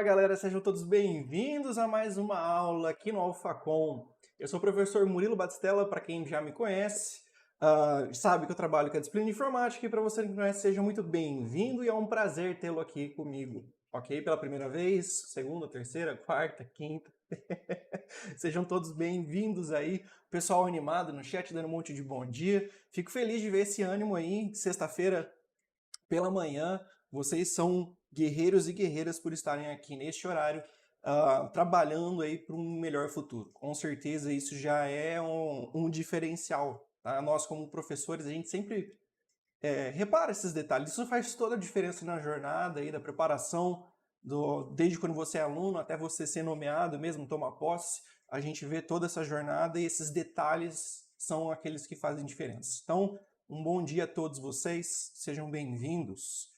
Fala galera, sejam todos bem-vindos a mais uma aula aqui no AlphaCom. Eu sou o professor Murilo Batistella, para quem já me conhece, sabe que eu trabalho com a disciplina de informática, e para você que não conhece, seja muito bem-vindo e é um prazer tê-lo aqui comigo, ok? Pela primeira vez, segunda, terceira, quarta, quinta. Sejam todos bem-vindos aí, pessoal animado no chat dando um monte de bom dia. Fico feliz de ver esse ânimo aí, sexta-feira pela manhã. Vocês são guerreiros e guerreiras por estarem aqui neste horário, trabalhando aí para um melhor futuro. Com certeza isso já é um diferencial, tá? Nós como professores, a gente sempre repara esses detalhes. Isso faz toda a diferença na jornada aí da preparação, desde quando você é aluno até você ser nomeado mesmo, tomar posse. A gente vê toda essa jornada e esses detalhes são aqueles que fazem diferença. Então, um bom dia a todos vocês, sejam bem-vindos.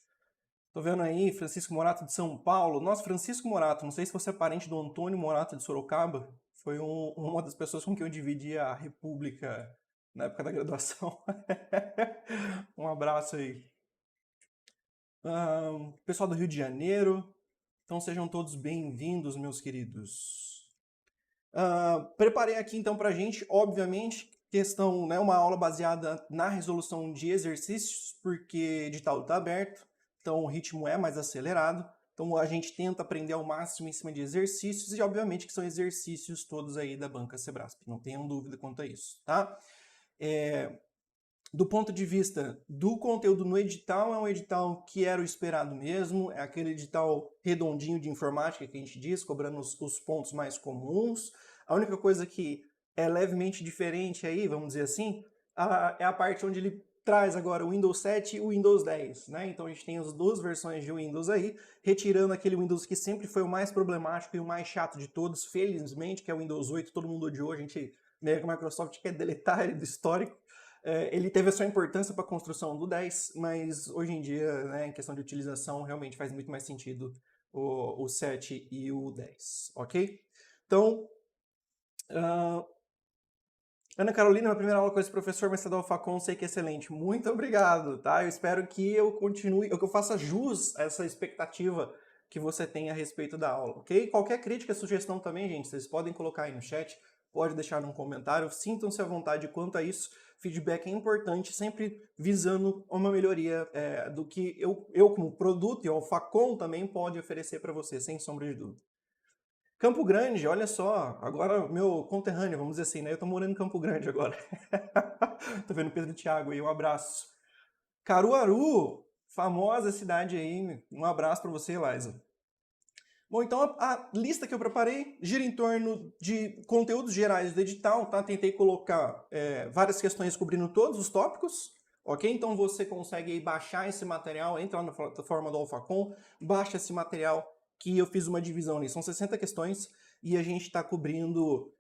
Tô vendo aí Francisco Morato de São Paulo. Nossa, Francisco Morato, não sei se você é parente do Antônio Morato de Sorocaba. Foi uma das pessoas com quem eu dividi a República na época da graduação. Um abraço aí. Pessoal do Rio de Janeiro, então sejam todos bem-vindos, meus queridos. Preparei aqui então pra gente, obviamente, questão, né, uma aula baseada na resolução de exercícios, porque o edital está aberto, então o ritmo é mais acelerado, então a gente tenta aprender ao máximo em cima de exercícios, e obviamente que são exercícios todos aí da banca Sebrasp, não tenham dúvida quanto a isso, tá? Do ponto de vista do conteúdo no edital, é um edital que era o esperado mesmo, é aquele edital redondinho de informática que a gente diz, cobrando os pontos mais comuns. A única coisa que é levemente diferente aí, vamos dizer assim, é a parte onde ele traz agora o Windows 7 e o Windows 10, né? Então a gente tem as duas versões de Windows aí, retirando aquele Windows que sempre foi o mais problemático e o mais chato de todos, felizmente, que é o Windows 8, todo mundo odiou, a gente, meio que a Microsoft quer deletar ele do histórico. Ele teve a sua importância para a construção do 10, mas hoje em dia, né, em questão de utilização, realmente faz muito mais sentido o 7 e o 10, ok? Então, Ana Carolina, minha primeira aula com esse professor, mestre da Alphacom, sei que é excelente. Muito obrigado, tá? Eu espero que eu continue, que eu faça jus a essa expectativa que você tem a respeito da aula, ok? Qualquer crítica, sugestão também, gente, vocês podem colocar aí no chat, pode deixar num comentário, sintam-se à vontade quanto a isso. Feedback é importante, sempre visando uma melhoria do que eu como produto e o Alphacom também pode oferecer para você, sem sombra de dúvida. Campo Grande, olha só, agora meu conterrâneo, vamos dizer assim, né? Eu tô morando em Campo Grande agora. Tô vendo Pedro e Thiago aí, um abraço. Caruaru, famosa cidade aí, um abraço para você, Eliza. Bom, então a lista que eu preparei gira em torno de conteúdos gerais do edital, tá? Tentei colocar várias questões cobrindo todos os tópicos, ok? Então você consegue aí baixar esse material, entra lá na plataforma do Alphacom, baixa esse material que eu fiz uma divisão ali. São 60 questões e a gente está cobrindo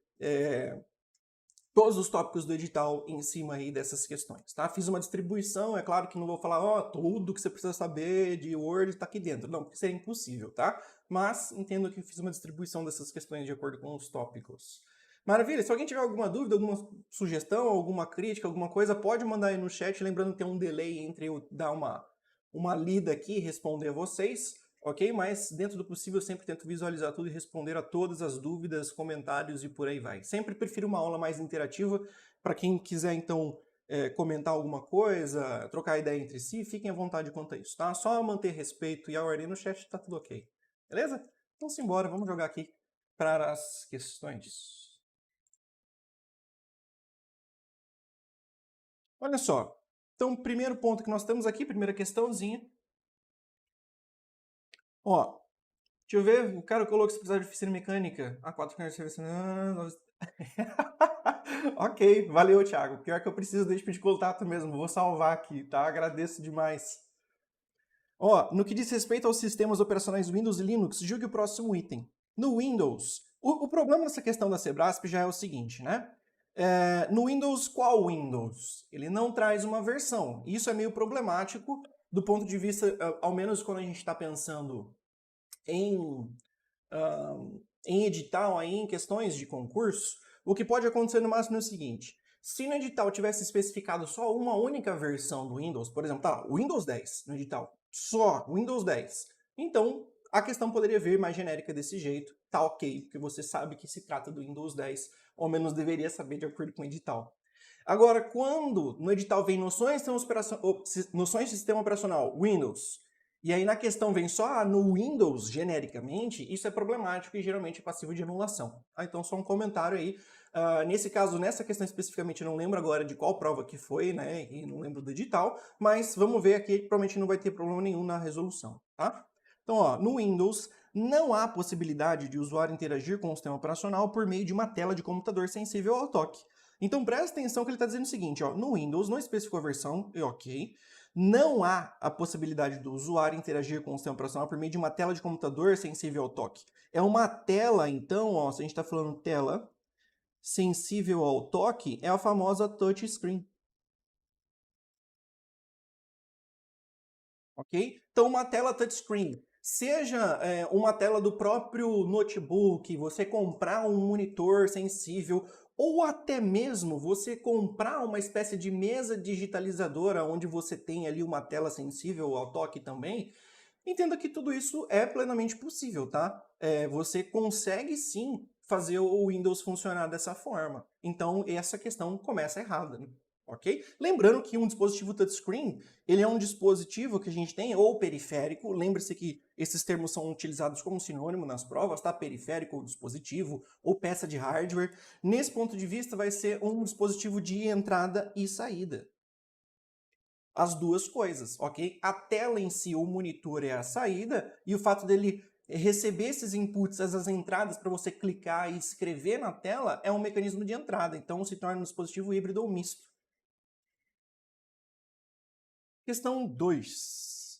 todos os tópicos do edital em cima aí dessas questões, tá? Fiz uma distribuição, é claro que não vou falar, ó, tudo que você precisa saber de Word está aqui dentro. Não, porque seria impossível, tá? Mas entendo que fiz uma distribuição dessas questões de acordo com os tópicos. Maravilha, se alguém tiver alguma dúvida, alguma sugestão, alguma crítica, alguma coisa, pode mandar aí no chat, lembrando que tem um delay entre eu dar uma lida aqui e responder a vocês, ok? Mas dentro do possível eu sempre tento visualizar tudo e responder a todas as dúvidas, comentários e por aí vai. Sempre prefiro uma aula mais interativa, para quem quiser então comentar alguma coisa, trocar ideia entre si, fiquem à vontade quanto a isso, tá? Só manter respeito e a ordem no chat, tá tudo ok. Beleza? Então simbora, vamos jogar aqui para as questões. Olha só, então o primeiro ponto que nós temos aqui, primeira questãozinha. Ó, deixa eu ver, o cara colocou que você precisava de oficina mecânica. A4 de serviço. Ok, valeu, Thiago. Pior que eu preciso desse tipo de contato mesmo. Vou salvar aqui, tá? Agradeço demais. Ó, no que diz respeito aos sistemas operacionais Windows e Linux, julgue o próximo item. No Windows, o problema nessa questão da Sebrasp já é o seguinte, né? No Windows, qual Windows? Ele não traz uma versão. Isso é meio problemático do ponto de vista, ao menos quando a gente está pensando em edital, aí, em questões de concurso, o que pode acontecer no máximo é o seguinte: se no edital tivesse especificado só uma única versão do Windows, por exemplo, tá, Windows 10 no edital, só Windows 10, então a questão poderia vir mais genérica desse jeito, tá ok, porque você sabe que se trata do Windows 10, ou menos deveria saber de acordo com o edital. Agora, quando no edital vem noções de sistema operacional, Windows, e aí na questão vem só no Windows genericamente, isso é problemático e geralmente é passivo de anulação. Então só um comentário aí. Nesse caso, nessa questão especificamente, eu não lembro agora de qual prova que foi, né, e não lembro do edital, mas vamos ver aqui, provavelmente não vai ter problema nenhum na resolução, tá? Então, ó, no Windows, não há possibilidade de o usuário interagir com o sistema operacional por meio de uma tela de computador sensível ao toque. Então presta atenção que ele está dizendo o seguinte, ó, no Windows não especificou a versão, e ok, não há a possibilidade do usuário interagir com o sistema operacional por meio de uma tela de computador sensível ao toque. É uma tela, então, ó, se a gente está falando tela sensível ao toque, é a famosa touchscreen. Ok? Então, uma tela touchscreen, seja uma tela do próprio notebook, você comprar um monitor sensível, ou até mesmo você comprar uma espécie de mesa digitalizadora onde você tem ali uma tela sensível ao toque também, entenda que tudo isso é plenamente possível, tá? Você consegue sim fazer o Windows funcionar dessa forma. Então, essa questão começa errada, né? Ok? Lembrando que um dispositivo touchscreen, ele é um dispositivo que a gente tem, ou periférico, lembre-se que esses termos são utilizados como sinônimo nas provas, tá? Periférico ou dispositivo, ou peça de hardware. Nesse ponto de vista, vai ser um dispositivo de entrada e saída. As duas coisas, ok? A tela em si, o monitor é a saída, e o fato dele receber esses inputs, essas entradas para você clicar e escrever na tela, é um mecanismo de entrada, então se torna um dispositivo híbrido ou misto. Questão 2.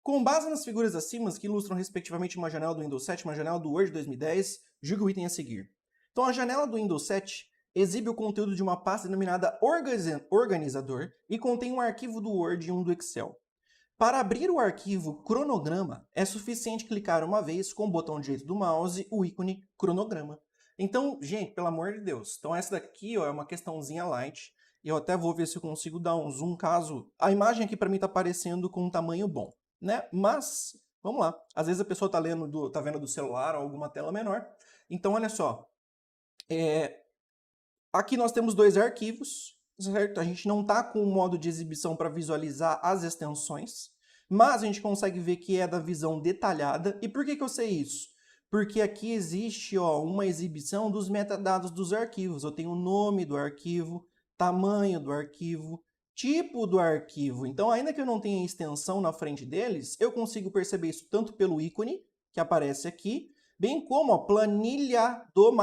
Com base nas figuras acima, que ilustram respectivamente uma janela do Windows 7 e uma janela do Word 2010, julgue o item a seguir. Então, a janela do Windows 7 exibe o conteúdo de uma pasta denominada organizador e contém um arquivo do Word e um do Excel. Para abrir o arquivo cronograma, é suficiente clicar uma vez com o botão direito do mouse o ícone cronograma. Então, gente, pelo amor de Deus, então essa daqui ó, é uma questãozinha light. Eu até vou ver se eu consigo dar um zoom caso... A imagem aqui para mim está aparecendo com um tamanho bom, né? Mas, vamos lá. Às vezes a pessoa está vendo do celular ou alguma tela menor. Então, olha só. Aqui nós temos dois arquivos, certo? A gente não está com o modo de exibição para visualizar as extensões, mas a gente consegue ver que é da visão detalhada. E por que eu sei isso? Porque aqui existe ó, uma exibição dos metadados dos arquivos. Eu tenho o nome do arquivo, tamanho do arquivo, tipo do arquivo. Então, ainda que eu não tenha extensão na frente deles, eu consigo perceber isso tanto pelo ícone, que aparece aqui, bem como a planilha do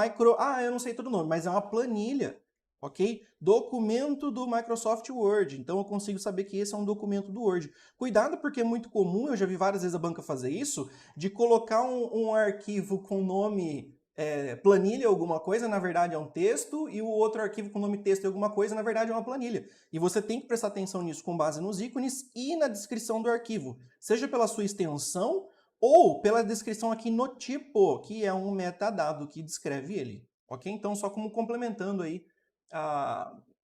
eu não sei todo o nome, mas é uma planilha, ok? Documento do Microsoft Word. Então eu consigo saber que esse é um documento do Word. Cuidado porque é muito comum, eu já vi várias vezes a banca fazer isso, de colocar um arquivo com nome planilha alguma coisa, na verdade é um texto, e o outro arquivo com nome texto alguma coisa, na verdade é uma planilha. E você tem que prestar atenção nisso com base nos ícones e na descrição do arquivo, seja pela sua extensão ou pela descrição aqui no tipo, que é um metadado que descreve ele, ok? Então, só como complementando aí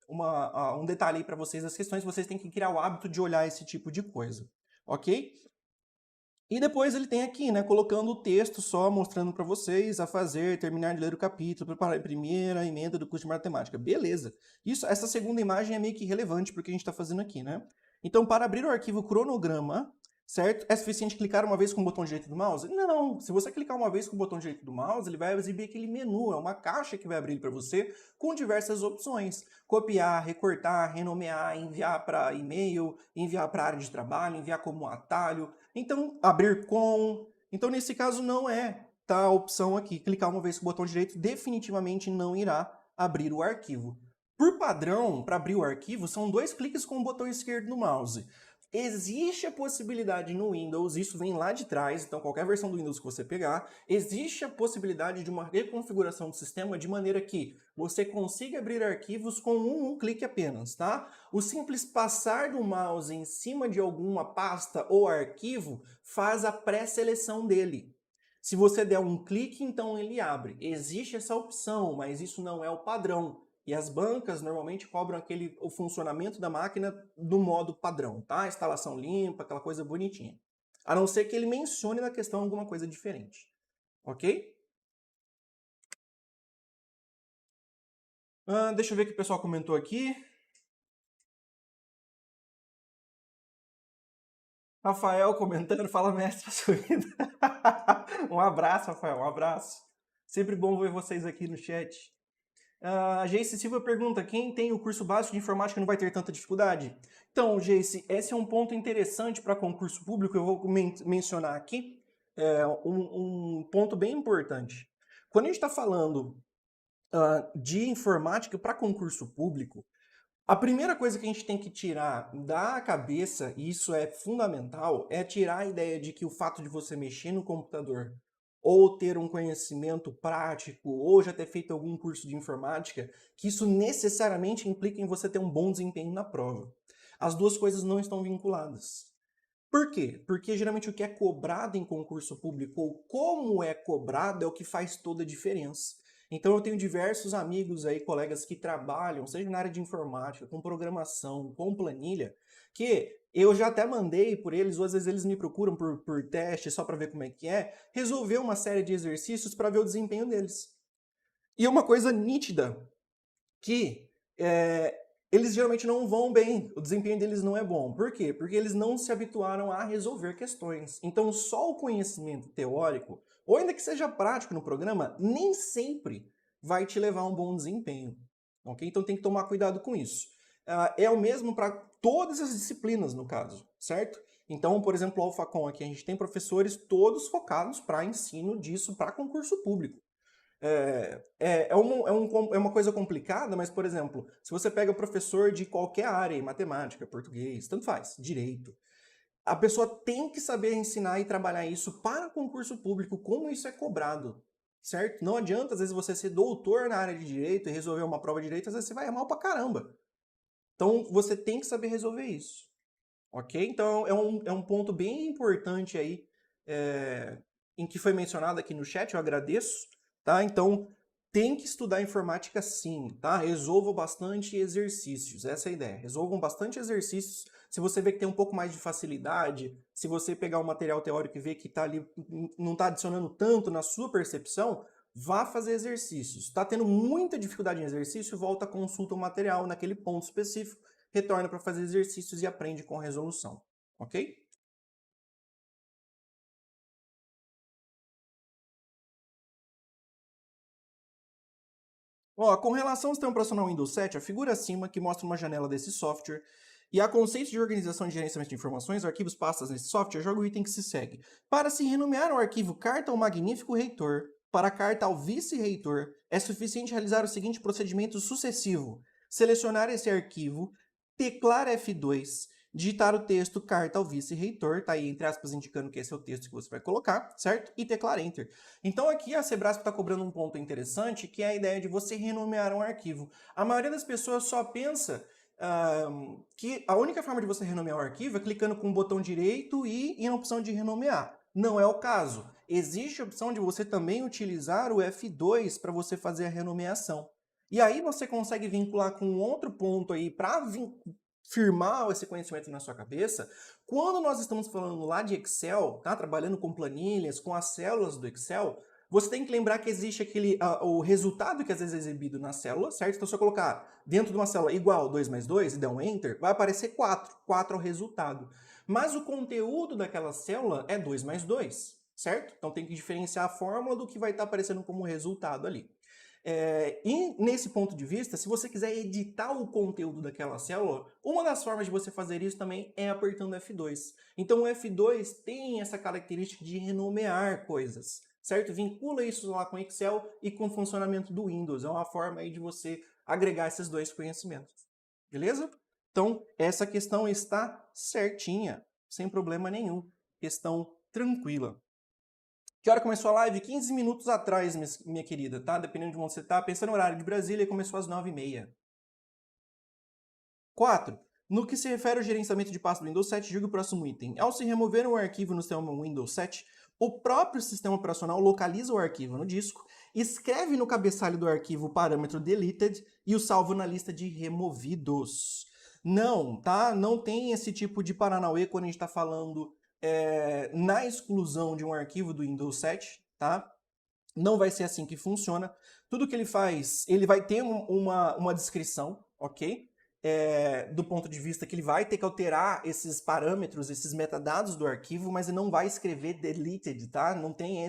um detalhe para vocês das questões, vocês têm que criar o hábito de olhar esse tipo de coisa, ok? E depois ele tem aqui, né, colocando o texto só, mostrando para vocês a fazer, terminar de ler o capítulo, preparar a primeira emenda do curso de matemática. Beleza. Essa segunda imagem é meio que relevante para o que a gente está fazendo aqui, né? Então, para abrir o arquivo cronograma, certo? É suficiente clicar uma vez com o botão direito do mouse? Não. Se você clicar uma vez com o botão direito do mouse, ele vai exibir aquele menu, é uma caixa que vai abrir para você com diversas opções. Copiar, recortar, renomear, enviar para e-mail, enviar para área de trabalho, enviar como atalho. Então, abrir com... Então, nesse caso, não é tá, a opção aqui. Clicar uma vez com o botão direito definitivamente não irá abrir o arquivo. Por padrão, para abrir o arquivo, são 2 cliques com o botão esquerdo do mouse. Existe a possibilidade no Windows, isso vem lá de trás, então qualquer versão do Windows que você pegar, existe a possibilidade de uma reconfiguração do sistema de maneira que você consiga abrir arquivos com um clique apenas, tá? O simples passar do mouse em cima de alguma pasta ou arquivo faz a pré-seleção dele. Se você der um clique, então ele abre. Existe essa opção, mas isso não é o padrão. E as bancas normalmente cobram o funcionamento da máquina do modo padrão, tá? Instalação limpa, aquela coisa bonitinha. a não ser que ele mencione na questão alguma coisa diferente. Ok? Deixa eu ver o que o pessoal comentou aqui. Rafael comentando, fala mestre, a sua vida. Um abraço, Rafael, um abraço. Sempre bom ver vocês aqui no chat. A Geice Silva pergunta, quem tem o curso básico de informática não vai ter tanta dificuldade? Então, Geice, esse é um ponto interessante para concurso público, eu vou mencionar aqui um ponto bem importante. Quando a gente está falando de informática para concurso público, a primeira coisa que a gente tem que tirar da cabeça, e isso é fundamental, é tirar a ideia de que o fato de você mexer no computador ou ter um conhecimento prático ou já ter feito algum curso de informática, que isso necessariamente implica em você ter um bom desempenho na prova. As duas coisas não estão vinculadas. Por quê? Porque geralmente o que é cobrado em concurso público ou como é cobrado é o que faz toda a diferença. Então eu tenho diversos amigos aí, colegas que trabalham, seja na área de informática, com programação, com planilha, que eu já até mandei por eles, ou às vezes eles me procuram por teste só para ver como é que é, resolver uma série de exercícios para ver o desempenho deles. E uma coisa nítida, que eles geralmente não vão bem, o desempenho deles não é bom. Por quê? Porque eles não se habituaram a resolver questões. Então só o conhecimento teórico, ou ainda que seja prático no programa, nem sempre vai te levar a um bom desempenho. Okay? Então tem que tomar cuidado com isso. É o mesmo para todas as disciplinas, no caso, certo? Então, por exemplo, o Alphacom aqui, a gente tem professores todos focados para ensino disso para concurso público. É uma coisa complicada, mas, por exemplo, se você pega o professor de qualquer área, matemática, português, tanto faz, direito, a pessoa tem que saber ensinar e trabalhar isso para concurso público, como isso é cobrado, certo? Não adianta, às vezes, você ser doutor na área de direito e resolver uma prova de direito, às vezes você vai errar mal pra caramba. Então, você tem que saber resolver isso, ok? Então, é um ponto bem importante aí, em que foi mencionado aqui no chat, eu agradeço, tá? Então, tem que estudar informática sim, tá? Resolvam bastante exercícios, essa é a ideia. Resolvam bastante exercícios. Se você vê que tem um pouco mais de facilidade, se você pegar um material teórico e ver que tá ali, não está adicionando tanto na sua percepção, vá fazer exercícios. Está tendo muita dificuldade em exercício, volta, consulta o material naquele ponto específico, retorna para fazer exercícios e aprende com resolução, ok? Ó, com relação ao sistema operacional Windows 7, a figura acima que mostra uma janela desse software e há conceitos de organização e gerenciamento de informações, arquivos, pastas nesse software, joga o item que se segue. Para se renomear o arquivo carta ao magnífico reitor, para a carta ao vice-reitor, é suficiente realizar o seguinte procedimento sucessivo. Selecionar esse arquivo, teclar F2, digitar o texto carta ao vice-reitor, tá aí entre aspas indicando que esse é o texto que você vai colocar, certo? E teclar Enter. Então aqui a Sebrasp está cobrando um ponto interessante, que é a ideia de você renomear um arquivo. A maioria das pessoas só pensa que a única forma de você renomear o arquivo é clicando com o botão direito e na opção de renomear. Não é o caso. Existe a opção de você também utilizar o F2 para você fazer a renomeação. E aí você consegue vincular com outro ponto aí para firmar esse conhecimento na sua cabeça. Quando nós estamos falando lá de Excel, tá? Trabalhando com planilhas, com as células do Excel, você tem que lembrar que existe o resultado que às vezes é exibido na célula, certo? Então se eu colocar dentro de uma célula igual 2 mais 2 e der um Enter, vai aparecer 4. 4 é o resultado. Mas o conteúdo daquela célula é 2 mais 2, certo? Então tem que diferenciar a fórmula do que vai estar aparecendo como resultado ali. E nesse ponto de vista, se você quiser editar o conteúdo daquela célula, uma das formas de você fazer isso também é apertando F2. Então o F2 tem essa característica de renomear coisas, certo? Vincula isso lá com Excel e com o funcionamento do Windows. É uma forma aí de você agregar esses dois conhecimentos. Beleza? Então, essa questão está certinha, sem problema nenhum. Questão tranquila. Que hora começou a live? 15 minutos atrás, minha querida, tá? Dependendo de onde você tá. Pensando no horário de Brasília, começou às 9h30. 4. No que se refere ao gerenciamento de pasta do Windows 7, julgue o próximo item. Ao se remover um arquivo no sistema Windows 7, o próprio sistema operacional localiza o arquivo no disco, escreve no cabeçalho do arquivo o parâmetro deleted e o salva na lista de removidos. Não, tá? Não tem esse tipo de paranauê quando a gente está falando na exclusão de um arquivo do Windows 7, tá? Não vai ser assim que funciona. Tudo que ele faz, ele vai ter uma descrição, ok? Do ponto de vista que ele vai ter que alterar esses parâmetros, esses metadados do arquivo, mas ele não vai escrever deleted, tá? Não tem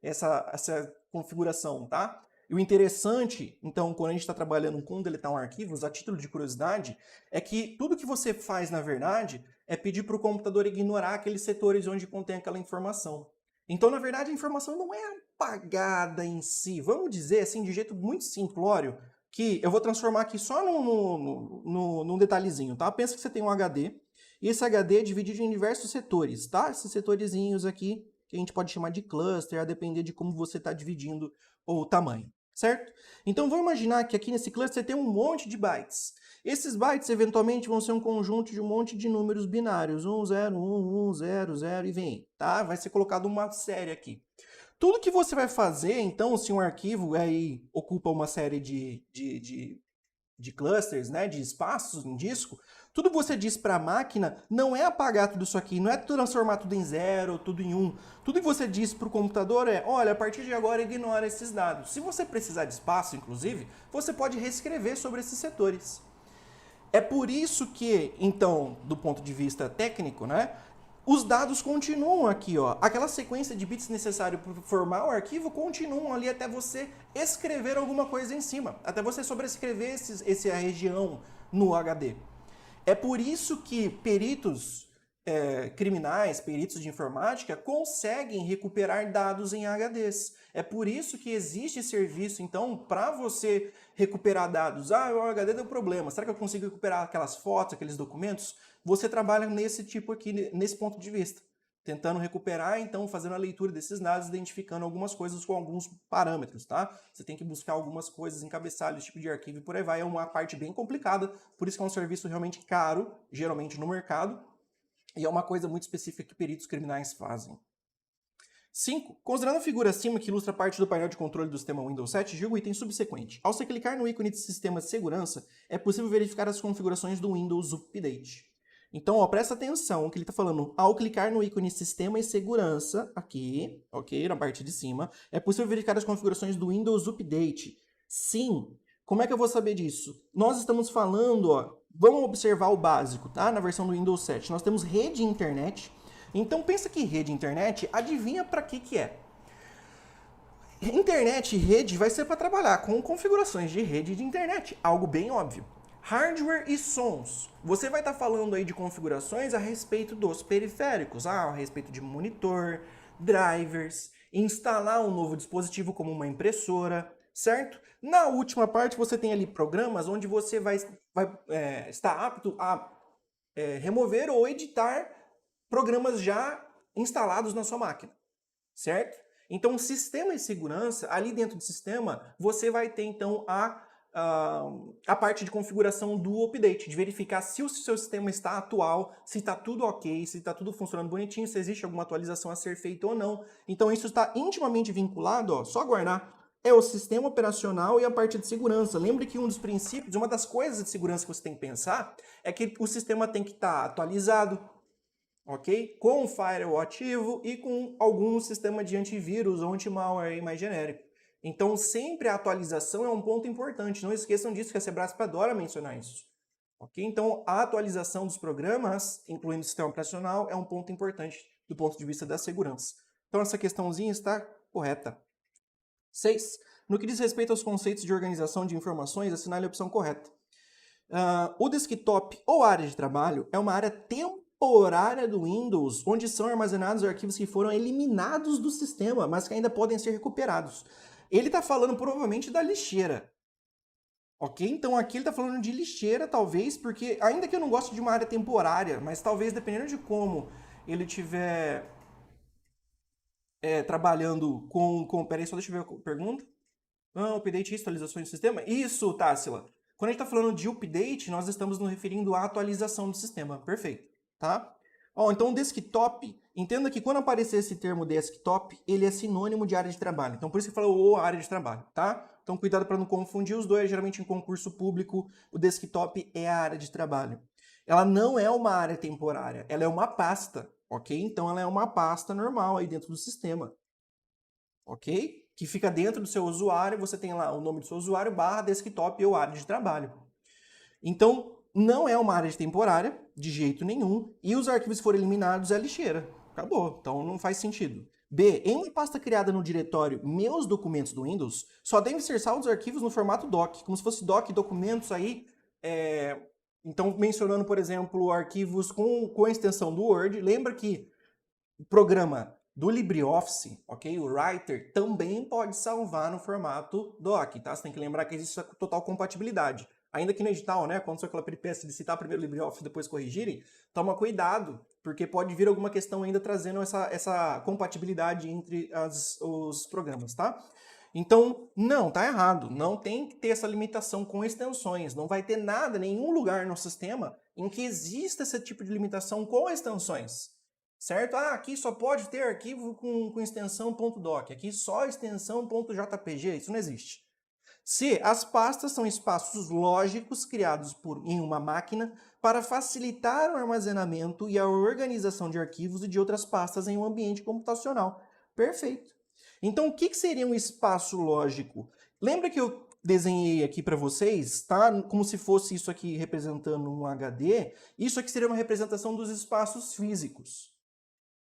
essa configuração, tá? E o interessante, então, quando a gente está trabalhando com deletar um arquivo, a título de curiosidade, é que tudo que você faz, na verdade, é pedir para o computador ignorar aqueles setores onde contém aquela informação. Então, na verdade, a informação não é apagada em si. Vamos dizer, assim, de jeito muito simplório, que eu vou transformar aqui só num detalhezinho, tá? Pensa que você tem um HD, e esse HD é dividido em diversos setores, tá? Esses setorezinhos aqui, que a gente pode chamar de cluster, a depender de como você está dividindo o tamanho, certo? Então, vamos imaginar que aqui nesse cluster você tem um monte de bytes. Esses bytes, eventualmente, vão ser um conjunto de um monte de números binários, 1, 0, 1, 1, 0, 0, e vem, tá? Vai ser colocado uma série aqui. Tudo que você vai fazer, então, se um arquivo aí ocupa uma série de clusters, né, de espaços em disco, tudo que você diz para a máquina não é apagar tudo isso aqui, não é transformar tudo em 0, tudo em 1. Tudo que você diz para o computador é, olha, a partir de agora ignora esses dados. Se você precisar de espaço, inclusive, você pode reescrever sobre esses setores. É por isso que, então, do ponto de vista técnico, né, os dados continuam aqui, ó. Aquela sequência de bits necessária para formar o arquivo continuam ali até você escrever alguma coisa em cima, até você sobrescrever essa região no HD. É por isso que peritos criminais, peritos de informática, conseguem recuperar dados em HDs. É por isso que existe serviço, então, para você recuperar dados. Ah, o HD deu problema, será que eu consigo recuperar aquelas fotos, aqueles documentos? Você trabalha nesse tipo aqui, nesse ponto de vista. Tentando recuperar, então, fazendo a leitura desses dados, identificando algumas coisas com alguns parâmetros, tá? Você tem que buscar algumas coisas em cabeçalhos, tipo de arquivo e por aí vai. É uma parte bem complicada, por isso que é um serviço realmente caro, geralmente no mercado, e é uma coisa muito específica que peritos criminais fazem. 5. Considerando a figura acima que ilustra parte do painel de controle do sistema Windows 7, julga o item subsequente. Ao se clicar no ícone de sistema de segurança, é possível verificar as configurações do Windows Update. Então, ó, presta atenção que ele está falando. Ao clicar no ícone Sistema e Segurança, aqui, ok, na parte de cima, é possível verificar as configurações do Windows Update. Sim. Como é que eu vou saber disso? Nós estamos falando, ó, vamos observar o básico, tá? Na versão do Windows 7, nós temos rede e internet. Então, pensa que rede e internet, adivinha para que é? Internet e rede vai ser para trabalhar com configurações de rede e de internet, algo bem óbvio. Hardware e sons. Você vai estar falando aí de configurações a respeito dos periféricos, a respeito de monitor, drivers, instalar um novo dispositivo como uma impressora, certo? Na última parte você tem ali programas onde você vai estar apto a remover ou editar programas já instalados na sua máquina, certo? Então, sistema e segurança, ali dentro do sistema, você vai ter então a parte de configuração do update, de verificar se o seu sistema está atual, se está tudo ok, se está tudo funcionando bonitinho, se existe alguma atualização a ser feita ou não. Então isso está intimamente vinculado, ó, só aguardar, é o sistema operacional e a parte de segurança. Lembre que um dos princípios, uma das coisas de segurança que você tem que pensar é que o sistema tem que estar atualizado, ok? Com o firewall ativo e com algum sistema de antivírus ou anti-malware mais genérico. Então, sempre a atualização é um ponto importante. Não esqueçam disso, que a Sebrasp adora mencionar isso. Ok? Então, a atualização dos programas, incluindo o sistema operacional, é um ponto importante do ponto de vista da segurança. Então, essa questãozinha está correta. 6. No que diz respeito aos conceitos de organização de informações, assinale a opção correta. O desktop ou área de trabalho é uma área temporária do Windows, onde são armazenados arquivos que foram eliminados do sistema, mas que ainda podem ser recuperados. Ele está falando provavelmente da lixeira. Ok? Então aqui ele está falando de lixeira, talvez, porque ainda que eu não goste de uma área temporária, mas talvez dependendo de como ele estiver trabalhando com... Peraí, só deixa eu ver a pergunta. Update e atualizações do sistema? Isso, Tássila. Quando a gente está falando de update, nós estamos nos referindo à atualização do sistema. Perfeito. Tá? Então, desktop, entenda que quando aparecer esse termo desktop, ele é sinônimo de área de trabalho. Então, por isso que eu falo área de trabalho, tá? Então, cuidado para não confundir os dois. Geralmente, em concurso público, o desktop é a área de trabalho. Ela não é uma área temporária, ela é uma pasta, ok? Então ela é uma pasta normal aí dentro do sistema, ok? Que fica dentro do seu usuário, você tem lá o nome do seu usuário, barra desktop ou área de trabalho. Então, não é uma área de temporária, de jeito nenhum, e os arquivos que forem eliminados é lixeira. Acabou, então não faz sentido. B. Em uma pasta criada no diretório Meus Documentos do Windows, só devem ser salvos os arquivos no formato doc, como se fosse doc, documentos aí. Então, mencionando, por exemplo, arquivos com a extensão do Word, lembra que o programa do LibreOffice, ok? O Writer também pode salvar no formato doc, tá? Você tem que lembrar que existe total compatibilidade. Ainda que no edital, né? Quando aquela peripécia de citar primeiro o LibreOffice e depois corrigirem, toma cuidado, porque pode vir alguma questão ainda trazendo essa compatibilidade entre os programas, tá? Então, não, tá errado. Não tem que ter essa limitação com extensões. Não vai ter nada, nenhum lugar no sistema em que exista esse tipo de limitação com extensões. Certo? Ah, aqui só pode ter arquivo com extensão .doc, aqui só extensão .jpg, isso não existe. C. As pastas são espaços lógicos criados em uma máquina para facilitar o armazenamento e a organização de arquivos e de outras pastas em um ambiente computacional. Perfeito. Então, o que seria um espaço lógico? Lembra que eu desenhei aqui para vocês, tá? Como se fosse isso aqui representando um HD. Isso aqui seria uma representação dos espaços físicos.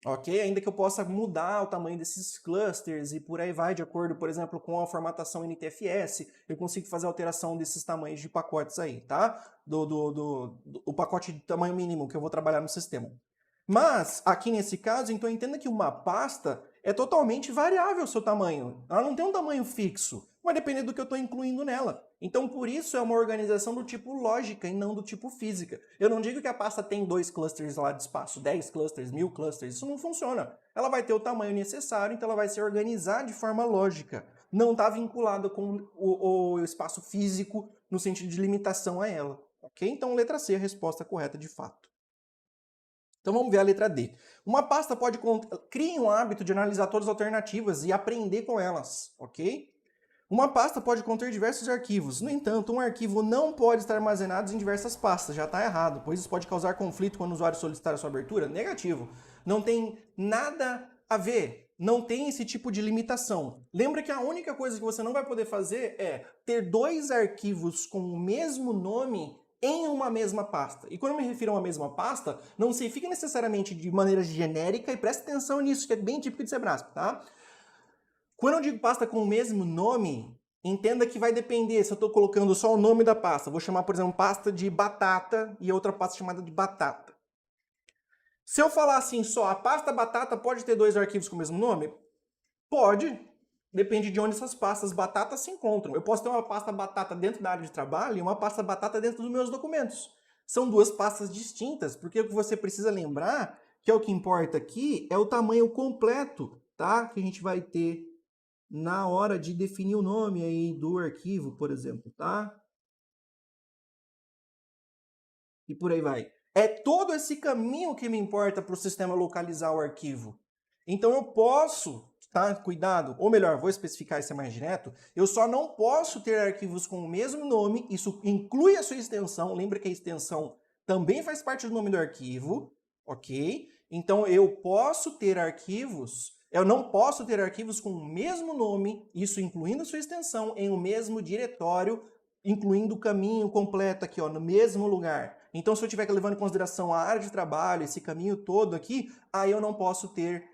Ok? Ainda que eu possa mudar o tamanho desses clusters e por aí vai, de acordo, por exemplo, com a formatação NTFS, eu consigo fazer alteração desses tamanhos de pacotes aí, tá? O pacote de tamanho mínimo que eu vou trabalhar no sistema. Mas, aqui nesse caso, então entenda que uma pasta é totalmente variável o seu tamanho. Ela não tem um tamanho fixo, vai depender do que eu estou incluindo nela. Então, por isso, é uma organização do tipo lógica e não do tipo física. Eu não digo que a pasta tem 2 clusters lá de espaço, 10 clusters, 1000 clusters, isso não funciona. Ela vai ter o tamanho necessário, então ela vai se organizar de forma lógica. Não está vinculada com o espaço físico no sentido de limitação a ela. Ok? Então, letra C é a resposta correta de fato. Então vamos ver a letra D. Uma pasta pode... Crie um hábito de analisar todas as alternativas e aprender com elas, ok? Uma pasta pode conter diversos arquivos. No entanto, um arquivo não pode estar armazenado em diversas pastas. Já está errado, pois isso pode causar conflito quando o usuário solicitar a sua abertura. Negativo. Não tem nada a ver. Não tem esse tipo de limitação. Lembra que a única coisa que você não vai poder fazer é ter 2 arquivos com o mesmo nome em uma mesma pasta. E quando eu me refiro a uma mesma pasta, não significa necessariamente de maneira genérica, e presta atenção nisso, que é bem típico de Sebrasp, tá? Quando eu digo pasta com o mesmo nome, entenda que vai depender se eu estou colocando só o nome da pasta. Vou chamar, por exemplo, pasta de batata e outra pasta chamada de batata. Se eu falar assim só, a pasta batata pode ter 2 arquivos com o mesmo nome? Pode. Depende de onde essas pastas batatas se encontram. Eu posso ter uma pasta batata dentro da área de trabalho e uma pasta batata dentro dos meus documentos. São 2 pastas distintas, porque o que você precisa lembrar, que é o que importa aqui, é o tamanho completo, tá? Que a gente vai ter na hora de definir o nome aí do arquivo, por exemplo, tá? E por aí vai. É todo esse caminho que me importa para o sistema localizar o arquivo. Então eu posso, tá? Cuidado, ou melhor, vou especificar isso mais direto, eu só não posso ter arquivos com o mesmo nome, isso inclui a sua extensão, lembra que a extensão também faz parte do nome do arquivo, ok? Então eu posso ter arquivos, eu não posso ter arquivos com o mesmo nome, isso incluindo a sua extensão, em o mesmo diretório, incluindo o caminho completo aqui, ó, no mesmo lugar. Então, se eu estiver levando em consideração a área de trabalho, esse caminho todo aqui, aí eu não posso ter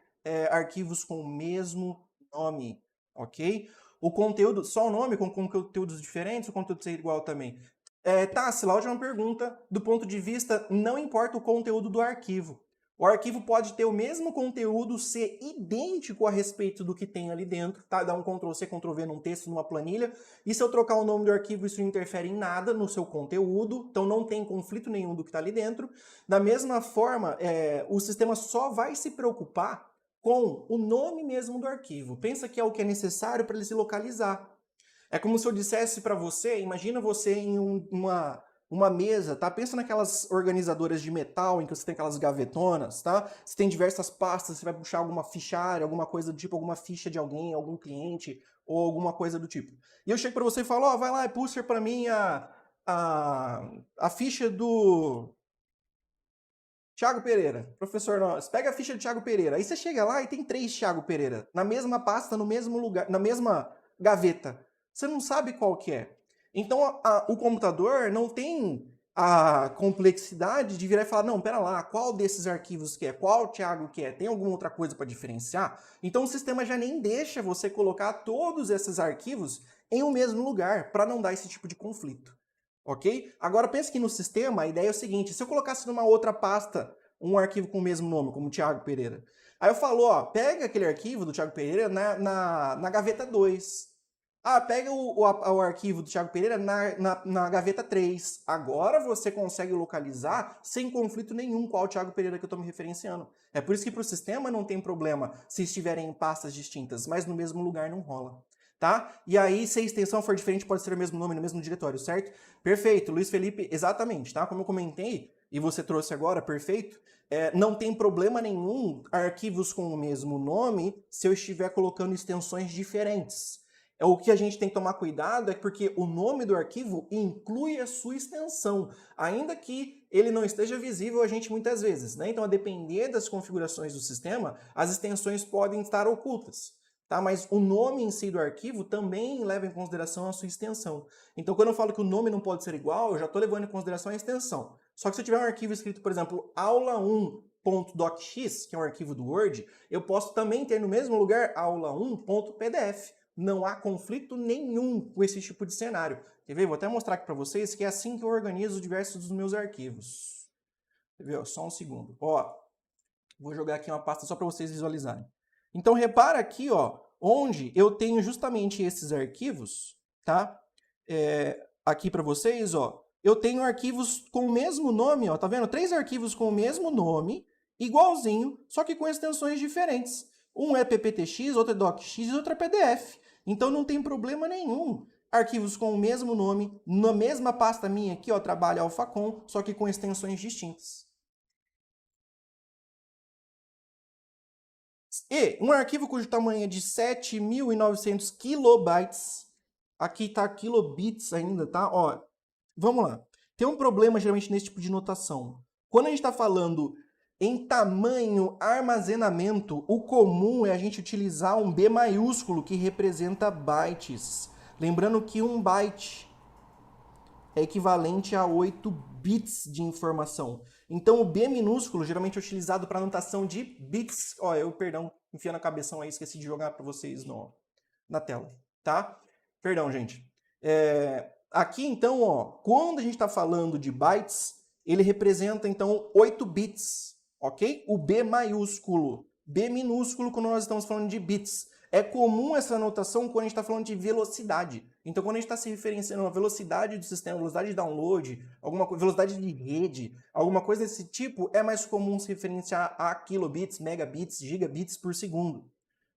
arquivos com o mesmo nome, ok? O conteúdo, só o nome com conteúdos diferentes, o conteúdo ser igual também. Tá, a última pergunta, do ponto de vista, não importa o conteúdo do arquivo. O arquivo pode ter o mesmo conteúdo, ser idêntico a respeito do que tem ali dentro, tá? Dá um Ctrl+C, Ctrl+V num texto, numa planilha, e se eu trocar o nome do arquivo, isso não interfere em nada no seu conteúdo, então não tem conflito nenhum do que está ali dentro. Da mesma forma, o sistema só vai se preocupar com o nome mesmo do arquivo. Pensa que é o que é necessário para ele se localizar. É como se eu dissesse para você, imagina você em uma mesa, tá? Pensa naquelas organizadoras de metal em que você tem aquelas gavetonas, tá? Você tem diversas pastas, você vai puxar alguma fichária, alguma coisa do tipo, alguma ficha de alguém, algum cliente, ou alguma coisa do tipo. E eu chego para você e falo, ó, vai lá e puxa para mim a ficha Thiago Pereira. Professor, nós, pega a ficha de Thiago Pereira. Aí você chega lá e tem 3 Thiago Pereira. Na mesma pasta, no mesmo lugar, na mesma gaveta. Você não sabe qual que é. Então, o computador não tem a complexidade de virar e falar, não, pera lá, qual desses arquivos que é? Qual Thiago que é? Tem alguma outra coisa para diferenciar? Então, o sistema já nem deixa você colocar todos esses arquivos em um mesmo lugar, para não dar esse tipo de conflito. Ok? Agora pense que no sistema a ideia é o seguinte, se eu colocasse numa outra pasta um arquivo com o mesmo nome, como Thiago Pereira, aí eu falo, ó, pega aquele arquivo do Thiago Pereira na gaveta 2. Ah, pega o arquivo do Thiago Pereira na gaveta 3. Agora você consegue localizar sem conflito nenhum qual Thiago Pereira que eu estou me referenciando. É por isso que para o sistema não tem problema se estiverem em pastas distintas, mas no mesmo lugar não rola. Tá? E aí, se a extensão for diferente, pode ser o mesmo nome no mesmo diretório, certo? Perfeito, Luiz Felipe, exatamente, tá? Como eu comentei, e você trouxe agora, perfeito, não tem problema nenhum arquivos com o mesmo nome se eu estiver colocando extensões diferentes. O que a gente tem que tomar cuidado é porque o nome do arquivo inclui a sua extensão, ainda que ele não esteja visível a gente muitas vezes, né? Então, a depender das configurações do sistema, as extensões podem estar ocultas. Tá? Mas o nome em si do arquivo também leva em consideração a sua extensão. Então, quando eu falo que o nome não pode ser igual, eu já estou levando em consideração a extensão. Só que se eu tiver um arquivo escrito, por exemplo, aula1.docx, que é um arquivo do Word, eu posso também ter no mesmo lugar aula1.pdf. Não há conflito nenhum com esse tipo de cenário. Quer ver? Vou até mostrar aqui para vocês que é assim que eu organizo diversos dos meus arquivos. Quer ver? Só um segundo. Ó, vou jogar aqui uma pasta só para vocês visualizarem. Então, repara aqui, ó, onde eu tenho justamente esses arquivos, tá? Aqui para vocês, ó, eu tenho arquivos com o mesmo nome, ó, tá vendo? 3 arquivos com o mesmo nome, igualzinho, só que com extensões diferentes. Um é pptx, outro é docx e outro é pdf. Então, não tem problema nenhum. Arquivos com o mesmo nome, na mesma pasta minha aqui, ó, trabalha Alphacom, só que com extensões distintas. E um arquivo cujo tamanho é de 7.900 kilobytes, aqui está kilobits ainda, tá? Ó, vamos lá. Tem um problema geralmente nesse tipo de notação. Quando a gente está falando em tamanho, armazenamento, o comum é a gente utilizar um B maiúsculo que representa bytes. Lembrando que um byte é equivalente a 8 bits de informação. Então, o B minúsculo geralmente é utilizado para anotação de bits. Ó, perdão, enfiando a cabeção aí, esqueci de jogar para vocês na tela, tá? Perdão, gente. Aqui, então, ó, quando a gente está falando de bytes, ele representa, então, 8 bits, ok? O B maiúsculo. B minúsculo quando nós estamos falando de bits. É comum essa anotação quando a gente está falando de velocidade. Então, quando a gente está se referenciando a velocidade do sistema, velocidade de download, velocidade de rede, alguma coisa desse tipo, é mais comum se referenciar a kilobits, megabits, gigabits por segundo.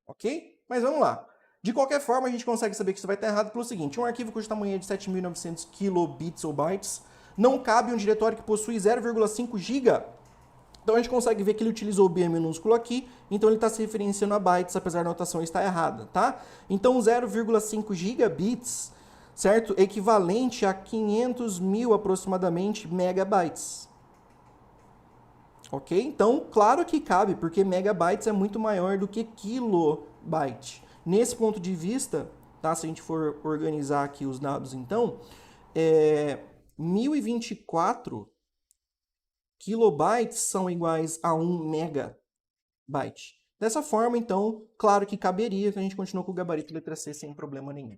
Ok? Mas vamos lá. De qualquer forma, a gente consegue saber que isso vai estar errado pelo seguinte. Um arquivo cujo tamanho é de 7.900 kilobits ou bytes não cabe em um diretório que possui 0,5 GB. Então a gente consegue ver que ele utilizou o B minúsculo aqui, então ele está se referenciando a bytes, apesar da notação estar errada, tá? Então 0,5 gigabits, certo? Equivalente a 500 mil aproximadamente megabytes. Ok? Então, claro que cabe, porque megabytes é muito maior do que kilobyte. Nesse ponto de vista, tá? Se a gente for organizar aqui os dados, então, 1024 kilobytes são iguais a 1 megabyte. Dessa forma, então, claro que caberia que a gente continue com o gabarito letra C sem problema nenhum.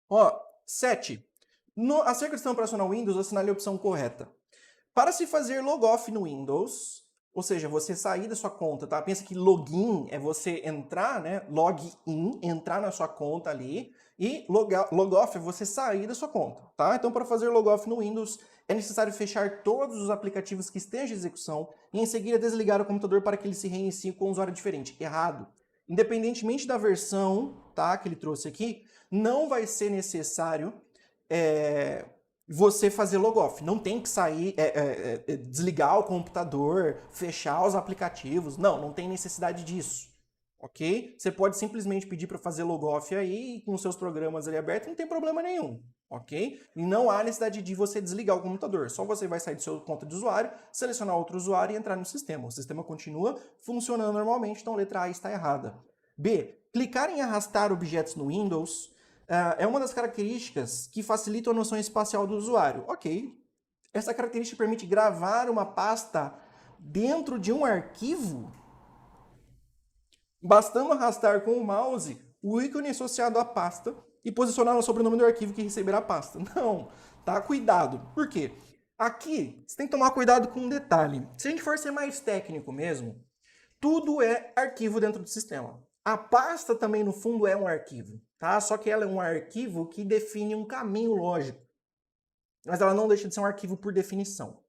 Ó, 7. Acerca do sistema operacional Windows, assinale a opção correta. Para se fazer logoff no Windows, ou seja, você sair da sua conta, tá? Pensa que login é você entrar, né? Login, entrar na sua conta ali, e logoff é você sair da sua conta, tá? Então, para fazer logoff no Windows, é necessário fechar todos os aplicativos que estejam em execução e em seguida desligar o computador para que ele se reinicie com um usuário diferente. Errado. Independentemente da versão, tá, que ele trouxe aqui, não vai ser necessário você fazer logoff. Não tem que sair, desligar o computador, fechar os aplicativos. Não tem necessidade disso. Ok? Você pode simplesmente pedir para fazer logoff aí com seus programas ali abertos, não tem problema nenhum. ok? E não há necessidade de você desligar o computador. Só você vai sair do seu conta de usuário, selecionar outro usuário e entrar no sistema. O sistema continua funcionando normalmente, então a letra A está errada. B. Clicar em arrastar objetos no Windows é uma das características que facilita a noção espacial do usuário. Ok. Essa característica permite gravar uma pasta dentro de um arquivo, bastando arrastar com o mouse o ícone associado à pasta e posicionar no sobrenome do arquivo que receberá a pasta. Não, tá? Cuidado. Por quê? Aqui, você tem que tomar cuidado com um detalhe. Se a gente for ser mais técnico mesmo, tudo é arquivo dentro do sistema. A pasta também, no fundo, é um arquivo, tá? Só que ela é um arquivo que define um caminho lógico. Mas ela não deixa de ser um arquivo por definição.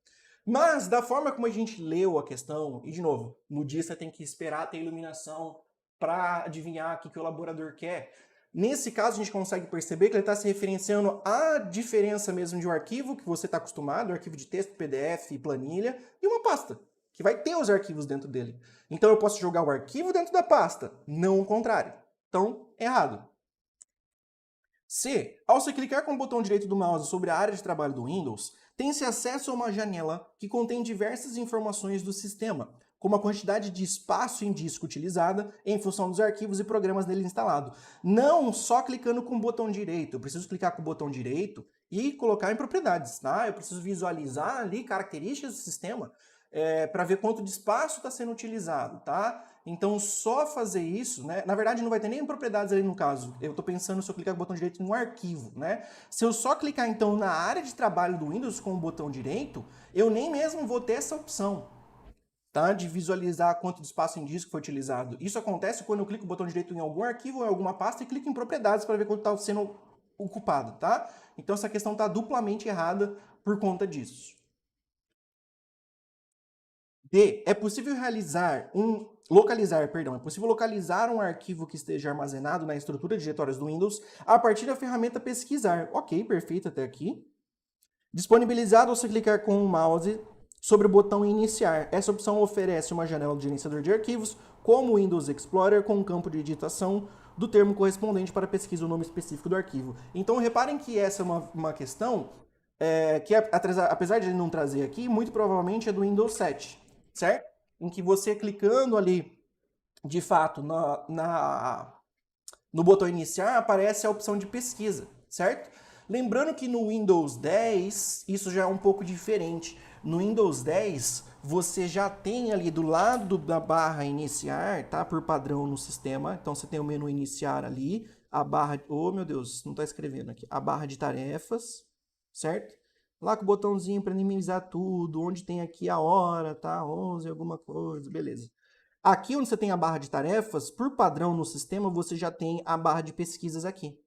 Mas, da forma como a gente leu a questão, e de novo, no dia você tem que esperar ter iluminação para adivinhar o que o elaborador quer. Nesse caso, a gente consegue perceber que ele está se referenciando à diferença mesmo de um arquivo que você está acostumado, arquivo de texto, PDF, planilha, e uma pasta, que vai ter os arquivos dentro dele. Então eu posso jogar o arquivo dentro da pasta, não o contrário. Então, errado. C. Ao se clicar com o botão direito do mouse sobre a área de trabalho do Windows, tem-se acesso a uma janela que contém diversas informações do sistema, como a quantidade de espaço em disco utilizada em função dos arquivos e programas nele instalado. Não só clicando com o botão direito, eu preciso clicar com o botão direito e colocar em propriedades, tá? Eu preciso visualizar ali características do sistema para ver quanto de espaço está sendo utilizado, tá? Então, só fazer isso, né? Na verdade, não vai ter nem propriedades ali no caso. Eu estou pensando se eu clicar com o botão direito no arquivo, né? Se eu só clicar, então, na área de trabalho do Windows com o botão direito, eu nem mesmo vou ter essa opção, tá? De visualizar quanto de espaço em disco foi utilizado. Isso acontece quando eu clico com o botão direito em algum arquivo ou em alguma pasta e clico em propriedades para ver quanto está sendo ocupado, tá? Então, essa questão está duplamente errada por conta disso. D. É possível localizar um arquivo que esteja armazenado na estrutura de diretórios do Windows a partir da ferramenta pesquisar. Ok, perfeito até aqui. Disponibilizado ao se clicar com o mouse sobre o botão iniciar. Essa opção oferece uma janela do gerenciador de arquivos, como o Windows Explorer, com um campo de digitação do termo correspondente para pesquisa o nome específico do arquivo. Então reparem que essa é uma questão que, apesar de ele não trazer aqui, muito provavelmente é do Windows 7. Certo? Em que você clicando ali, de fato, no botão iniciar, aparece a opção de pesquisa, certo? Lembrando que no Windows 10, isso já é um pouco diferente. No Windows 10, você já tem ali do lado da barra iniciar, tá? Por padrão no sistema. Então, você tem o menu iniciar ali, a barra... Oh, meu Deus, não está escrevendo aqui. A barra de tarefas, certo? Lá com o botãozinho para minimizar tudo, onde tem aqui a hora, tá? 11, alguma coisa, beleza. Aqui onde você tem a barra de tarefas, por padrão no sistema, você já tem a barra de pesquisas aqui,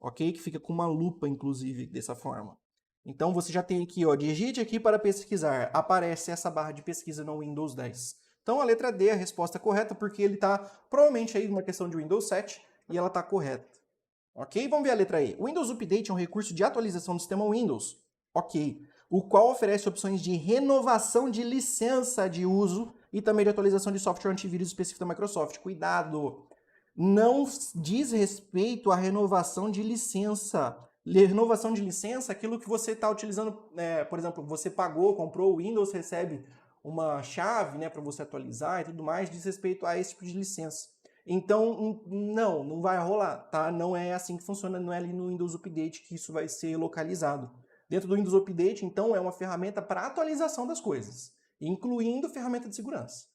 ok? Que fica com uma lupa, inclusive, dessa forma. Então você já tem aqui, ó, digite aqui para pesquisar, aparece essa barra de pesquisa no Windows 10. Então a letra D é a resposta correta, porque ele está provavelmente aí numa questão de Windows 7 e ela está correta. Ok? Vamos ver a letra E. O Windows Update é um recurso de atualização do sistema Windows. Ok. O qual oferece opções de renovação de licença de uso e também de atualização de software antivírus específico da Microsoft. Cuidado! Não diz respeito à renovação de licença. Renovação de licença, aquilo que você está utilizando, por exemplo, você pagou, comprou o Windows, recebe uma chave, né, para você atualizar e tudo mais, diz respeito a esse tipo de licença. Então, não vai rolar, tá? Não é assim que funciona, não é ali no Windows Update que isso vai ser localizado. Dentro do Windows Update, então, é uma ferramenta para atualização das coisas, incluindo ferramenta de segurança.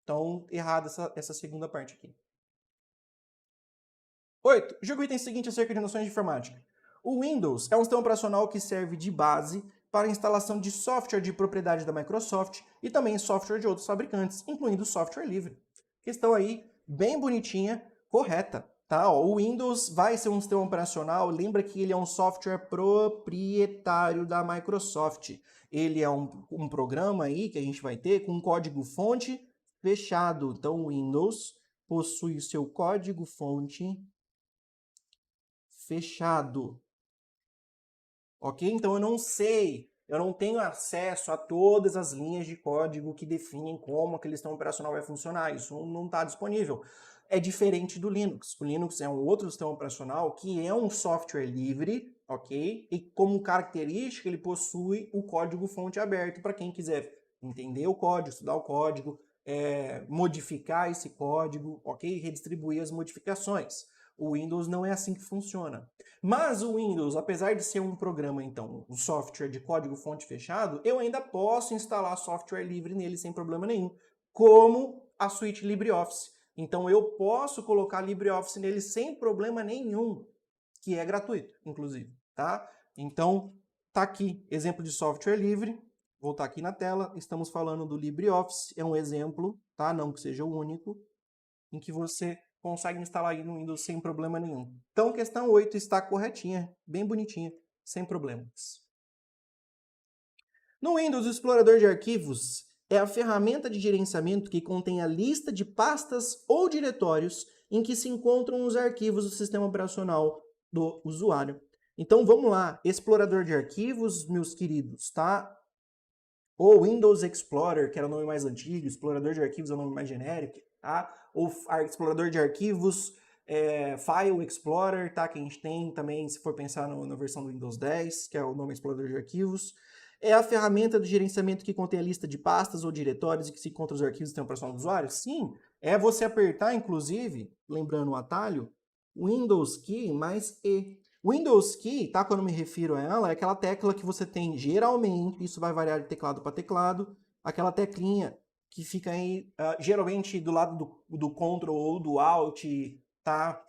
Então, errado essa segunda parte aqui. 8. Julgue o item seguinte acerca de noções de informática. O Windows é um sistema operacional que serve de base para a instalação de software de propriedade da Microsoft e também software de outros fabricantes, incluindo software livre. Questão aí bem bonitinha, correta. Tá? Ó, o Windows vai ser um sistema operacional, lembra que ele é um software proprietário da Microsoft. Ele é um programa aí que a gente vai ter com um código-fonte fechado. Então o Windows possui o seu código-fonte fechado. Ok? Então eu não sei Eu não tenho acesso a todas as linhas de código que definem como aquele sistema operacional vai funcionar. Isso não está disponível. É diferente do Linux. O Linux é um outro sistema operacional que é um software livre, ok? E como característica ele possui o código-fonte aberto para quem quiser entender o código, estudar o código, modificar esse código, ok? Redistribuir as modificações. O Windows não é assim que funciona. Mas o Windows, apesar de ser um programa, então, um software de código-fonte fechado, eu ainda posso instalar software livre nele sem problema nenhum, como a suíte LibreOffice. Então eu posso colocar LibreOffice nele sem problema nenhum, que é gratuito, inclusive, tá? Então, tá aqui, exemplo de software livre. Vou voltar aqui na tela, estamos falando do LibreOffice, é um exemplo, tá? Não que seja o único, em que você consegue instalar aí no Windows sem problema nenhum. Então, questão 8 está corretinha, bem bonitinha, sem problemas. No Windows, o explorador de arquivos é a ferramenta de gerenciamento que contém a lista de pastas ou diretórios em que se encontram os arquivos do sistema operacional do usuário. Então, vamos lá, explorador de arquivos, meus queridos, tá? Ou Windows Explorer, que era o nome mais antigo, explorador de arquivos é o nome mais genérico, tá? Ou explorador de arquivos, File Explorer, tá? Que a gente tem também, se for pensar na versão do Windows 10, que é o nome explorador de arquivos. É a ferramenta de gerenciamento que contém a lista de pastas ou diretórios em que se encontram os arquivos do sistema operacional do usuário? Sim, é você apertar, inclusive, lembrando o atalho, Windows Key mais E. Windows Key, tá? Quando eu me refiro a ela, é aquela tecla que você tem geralmente, isso vai variar de teclado para teclado, aquela teclinha que fica aí, geralmente do lado do Ctrl ou do Alt, tá?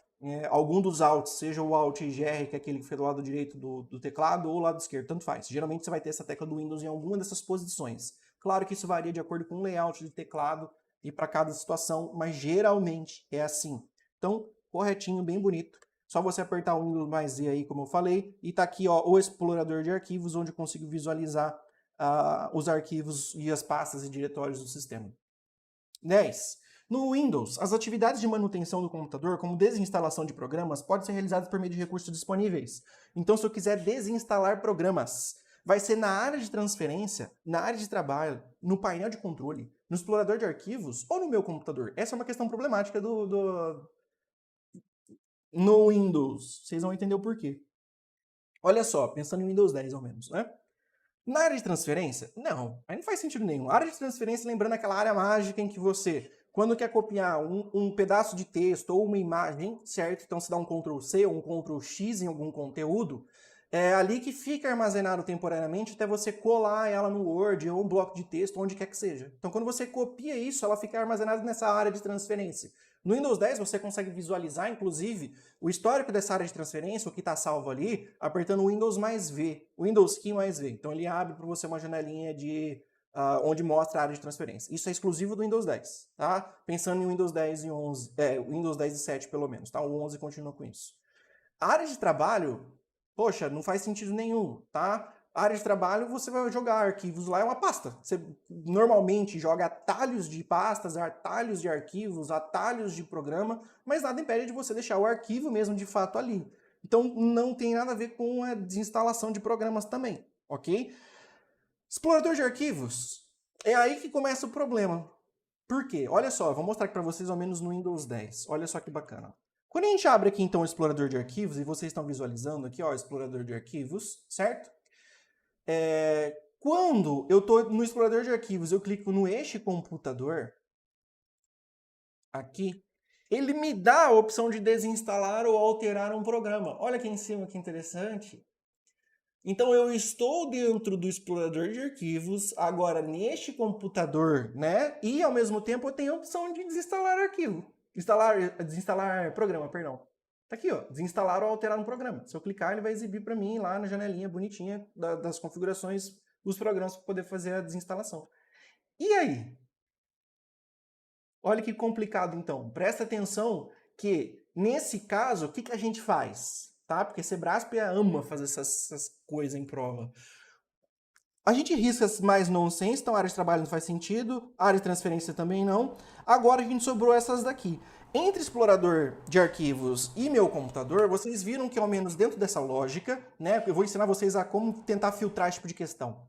Algum dos Alts, seja o Alt GR, que é aquele que fica do lado direito do teclado, ou o lado esquerdo, tanto faz. Geralmente você vai ter essa tecla do Windows em alguma dessas posições. Claro que isso varia de acordo com o layout do teclado e para cada situação, mas geralmente é assim. Então, corretinho, bem bonito. Só você apertar o Windows mais Z aí, como eu falei, e tá aqui ó, o explorador de arquivos, onde eu consigo visualizar os arquivos e as pastas e diretórios do sistema. 10. No Windows, as atividades de manutenção do computador, como desinstalação de programas, podem ser realizadas por meio de recursos disponíveis. Então, se eu quiser desinstalar programas, vai ser na área de transferência, na área de trabalho, no painel de controle, no explorador de arquivos ou no meu computador. Essa é uma questão problemática no Windows. Vocês vão entender o porquê. Olha só, pensando em Windows 10 ao menos, né? Na área de transferência, não, aí não faz sentido nenhum. A área de transferência, lembrando aquela área mágica em que você, quando quer copiar um pedaço de texto ou uma imagem, certo? Então você dá um Ctrl+C ou um Ctrl+X em algum conteúdo, é ali que fica armazenado temporariamente até você colar ela no Word ou um bloco de texto, onde quer que seja. Então quando você copia isso, ela fica armazenada nessa área de transferência. No Windows 10 você consegue visualizar, inclusive, o histórico dessa área de transferência, o que está salvo ali, apertando o Windows mais V, o Windows Key mais V. Então ele abre para você uma janelinha de onde mostra a área de transferência. Isso é exclusivo do Windows 10, tá? Pensando em Windows 10 e 11, Windows 10 e 7 pelo menos, tá? O 11 continua com isso. A área de trabalho, poxa, não faz sentido nenhum, tá? A área de trabalho, você vai jogar arquivos lá, é uma pasta. Você normalmente joga atalhos de pastas, atalhos de arquivos, atalhos de programa, mas nada impede de você deixar o arquivo mesmo de fato ali. Então não tem nada a ver com a desinstalação de programas também, ok? Explorador de arquivos, é aí que começa o problema. Por quê? Olha só, eu vou mostrar aqui para vocês ao menos no Windows 10. Olha só que bacana. Quando a gente abre aqui então o explorador de arquivos, e vocês estão visualizando aqui, ó, o explorador de arquivos, certo? Quando eu estou no explorador de arquivos, eu clico no eixo computador, aqui, ele me dá a opção de desinstalar ou alterar um programa. Olha aqui em cima que interessante. Então eu estou dentro do explorador de arquivos, agora neste computador, né? E ao mesmo tempo eu tenho a opção de desinstalar arquivo. Desinstalar programa, perdão. Tá aqui, ó, desinstalar ou alterar um programa. Se eu clicar, ele vai exibir para mim lá na janelinha bonitinha das configurações, os programas para poder fazer a desinstalação. E aí? Olha que complicado então. Presta atenção que, nesse caso, o que a gente faz? Tá? Porque Sebrasp ama fazer essas coisas em prova. A gente risca mais nonsense, então a área de trabalho não faz sentido, a área de transferência também não. Agora a gente sobrou essas daqui. Entre explorador de arquivos e meu computador, vocês viram que ao menos dentro dessa lógica, né, eu vou ensinar vocês a como tentar filtrar esse tipo de questão.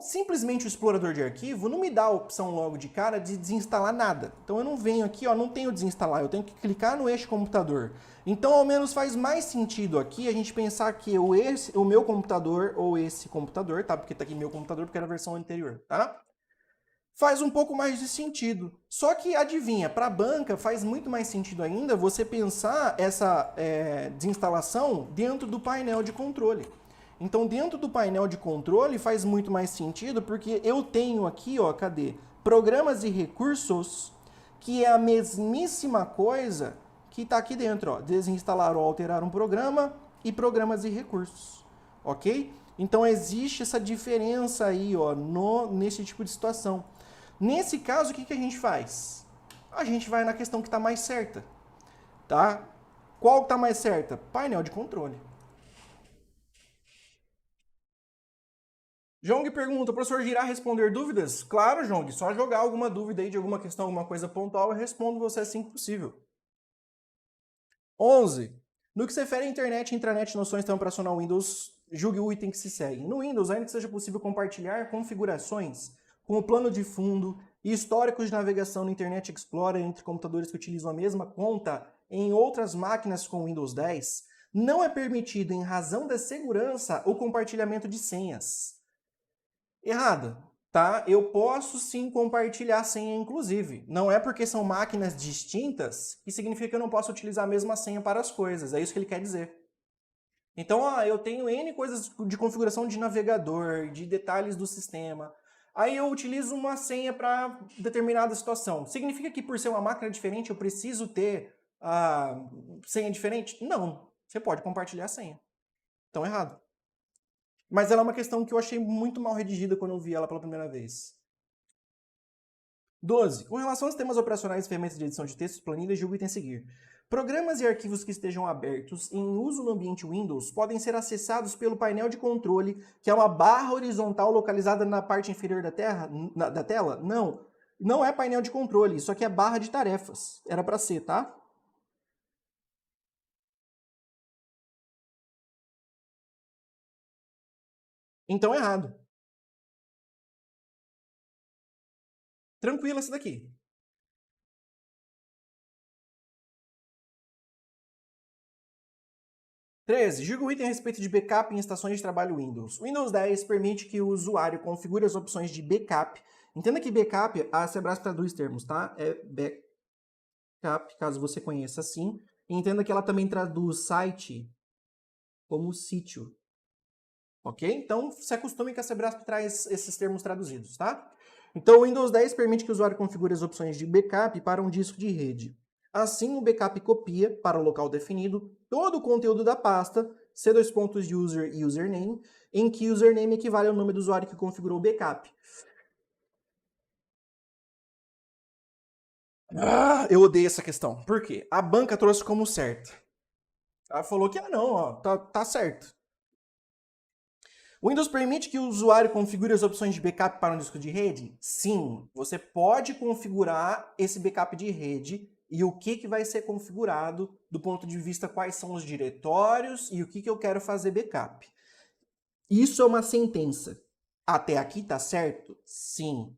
Simplesmente o explorador de arquivo não me dá a opção logo de cara de desinstalar nada. Então eu não venho aqui, ó, não tenho desinstalar, eu tenho que clicar no eixo computador. Então ao menos faz mais sentido aqui a gente pensar que o meu computador ou esse computador, tá? Porque tá aqui meu computador porque era a versão anterior, tá? Faz um pouco mais de sentido. Só que adivinha, para a banca faz muito mais sentido ainda você pensar essa desinstalação dentro do painel de controle. Então, dentro do painel de controle faz muito mais sentido porque eu tenho aqui, ó, cadê? Programas e recursos, que é a mesmíssima coisa que está aqui dentro, ó. Desinstalar ou alterar um programa e programas e recursos, ok? Então, existe essa diferença aí, ó, nesse tipo de situação. Nesse caso, o que a gente faz? A gente vai na questão que está mais certa, tá? Qual está mais certa? Painel de controle. Jong pergunta, professor, irá responder dúvidas? Claro, Jong, só jogar alguma dúvida aí de alguma questão, alguma coisa pontual, eu respondo você assim que possível. 11. No que se refere à internet, intranet, noções do sistema operacional Windows, julgue o item que se segue. No Windows, ainda que seja possível compartilhar configurações com o plano de fundo e históricos de navegação no Internet Explorer entre computadores que utilizam a mesma conta em outras máquinas com Windows 10, não é permitido, em razão da segurança, o compartilhamento de senhas. Errada, tá? Eu posso sim compartilhar senha, inclusive. Não é porque são máquinas distintas que significa que eu não posso utilizar a mesma senha para as coisas. É isso que ele quer dizer. Então, eu tenho N coisas de configuração de navegador, de detalhes do sistema. Aí eu utilizo uma senha para determinada situação. Significa que por ser uma máquina diferente eu preciso ter a senha diferente? Não. Você pode compartilhar a senha. Então, errado. Mas ela é uma questão que eu achei muito mal redigida quando eu vi ela pela primeira vez. 12. Com relação aos sistemas operacionais e ferramentas de edição de textos, planilhas, julgo o item a seguir. Programas e arquivos que estejam abertos em uso no ambiente Windows podem ser acessados pelo painel de controle, que é uma barra horizontal localizada na parte inferior da tela? Não. Não é painel de controle, isso aqui é barra de tarefas. Era para ser, tá? Então, errado. Tranquilo essa daqui. 13. Julga o item a respeito de backup em estações de trabalho Windows. O Windows 10 permite que o usuário configure as opções de backup. Entenda que backup, a Sebrasp traduz termos, tá? É backup, caso você conheça assim. E entenda que ela também traduz site como sítio. Ok? Então, se acostume que a Sebrasp traz esses termos traduzidos, tá? Então, o Windows 10 permite que o usuário configure as opções de backup para um disco de rede. Assim, o backup copia, para o local definido, todo o conteúdo da pasta, C2.user e username, em que username equivale ao nome do usuário que configurou o backup. Eu odeio essa questão. Por quê? A banca trouxe como certo. Ela falou que, não, ó, tá certo. O Windows permite que o usuário configure as opções de backup para um disco de rede? Sim, você pode configurar esse backup de rede e o que vai ser configurado do ponto de vista quais são os diretórios e o que eu quero fazer backup. Isso é uma sentença. Até aqui tá certo? Sim.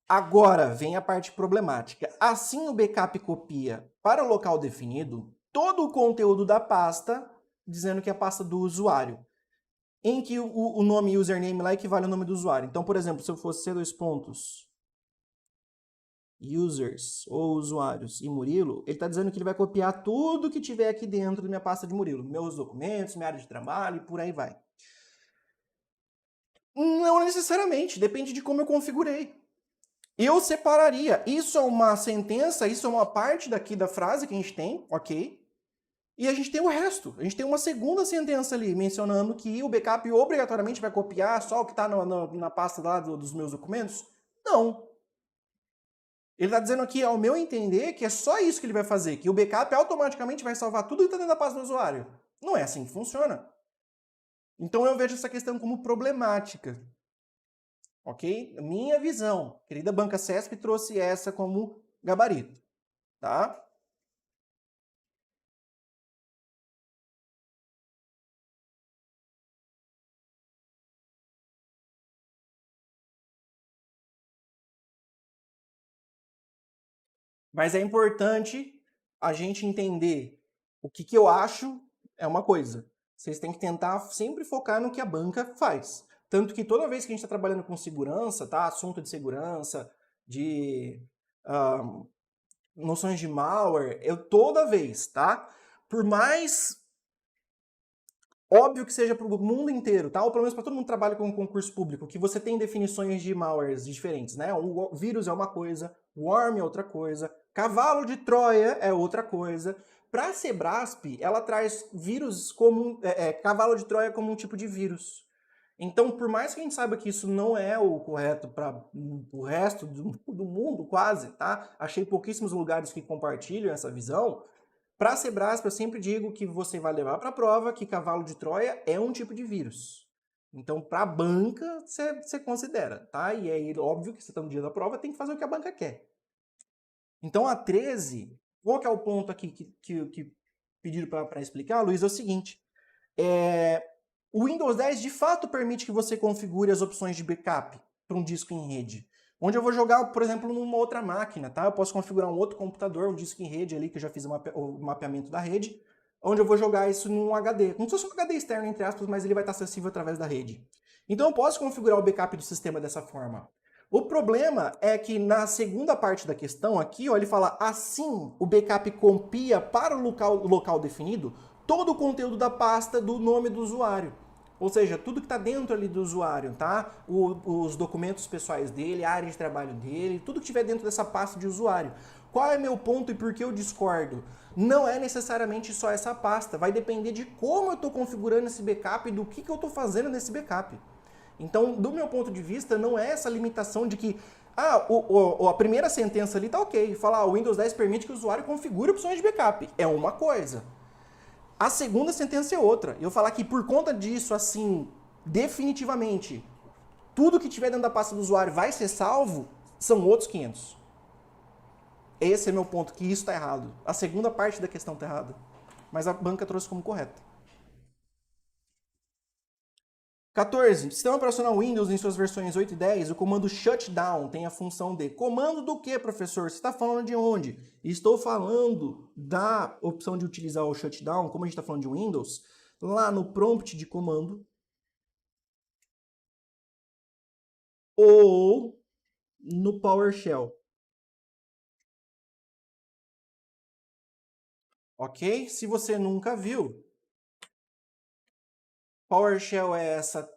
Agora vem a parte problemática. Assim o backup copia para o local definido todo o conteúdo da pasta, dizendo que é a pasta do usuário, em que o nome username lá equivale ao nome do usuário. Então, por exemplo, se eu fosse C2 pontos, users ou usuários e Murilo, ele está dizendo que ele vai copiar tudo que tiver aqui dentro da minha pasta de Murilo. Meus documentos, minha área de trabalho e por aí vai. Não necessariamente, depende de como eu configurei. Eu separaria. Isso é uma sentença, isso é uma parte daqui da frase que a gente tem, ok? E a gente tem o resto. A gente tem uma segunda sentença ali, mencionando que o backup obrigatoriamente vai copiar só o que está na pasta lá dos meus documentos? Não. Ele está dizendo aqui, ao meu entender, que é só isso que ele vai fazer, que o backup automaticamente vai salvar tudo que está dentro da pasta do usuário. Não é assim que funciona. Então eu vejo essa questão como problemática. Ok? Minha visão. A querida banca CESP trouxe essa como gabarito. Tá? Mas é importante a gente entender o que eu acho é uma coisa. Vocês têm que tentar sempre focar no que a banca faz. Tanto que toda vez que a gente está trabalhando com segurança, tá? Assunto de segurança, de noções de malware, eu toda vez, tá? Por mais óbvio que seja para o mundo inteiro, tá? Ou pelo menos para todo mundo que trabalha com concurso público, que você tem definições de malwares diferentes, né? O vírus é uma coisa, worm é outra coisa, cavalo de Troia é outra coisa. Para a Sebrasp, ela traz vírus como cavalo de Troia como um tipo de vírus. Então, por mais que a gente saiba que isso não é o correto para o resto do mundo, quase, tá? Achei pouquíssimos lugares que compartilham essa visão. Para a Sebrasp, eu sempre digo que você vai levar para a prova que cavalo de Troia é um tipo de vírus. Então, para a banca, você considera, tá? E aí, óbvio que você está no dia da prova, tem que fazer o que a banca quer. Então, a 13, qual que é o ponto aqui que pediram para explicar, Luiz, é o seguinte. O Windows 10, de fato, permite que você configure as opções de backup para um disco em rede. Onde eu vou jogar, por exemplo, numa outra máquina, tá? Eu posso configurar um outro computador, um disco em rede ali, que eu já fiz o mapeamento da rede, onde eu vou jogar isso num HD. Como se fosse um HD externo, entre aspas, mas ele vai estar acessível através da rede. Então eu posso configurar o backup do sistema dessa forma. O problema é que na segunda parte da questão aqui, ó, ele fala assim, o backup copia para o local definido todo o conteúdo da pasta do nome do usuário. Ou seja, tudo que está dentro ali do usuário, tá? Os documentos pessoais dele, a área de trabalho dele, tudo que tiver dentro dessa pasta de usuário. Qual é meu ponto e por que eu discordo? Não é necessariamente só essa pasta, vai depender de como eu estou configurando esse backup e do que eu estou fazendo nesse backup. Então, do meu ponto de vista, não é essa limitação de que a primeira sentença ali tá ok, falar o Windows 10 permite que o usuário configure opções de backup. É uma coisa. A segunda sentença é outra. Eu falar que por conta disso, assim, definitivamente, tudo que tiver dentro da pasta do usuário vai ser salvo, são outros 500. Esse é meu ponto, que isso está errado. A segunda parte da questão está errada. Mas a banca trouxe como correta. 14. Sistema operacional Windows em suas versões 8 e 10, o comando shutdown tem a função de comando do que, professor? Você está falando de onde? Estou falando da opção de utilizar o shutdown, como a gente está falando de Windows, lá no prompt de comando ou no PowerShell. Ok? Se você nunca viu, PowerShell é essa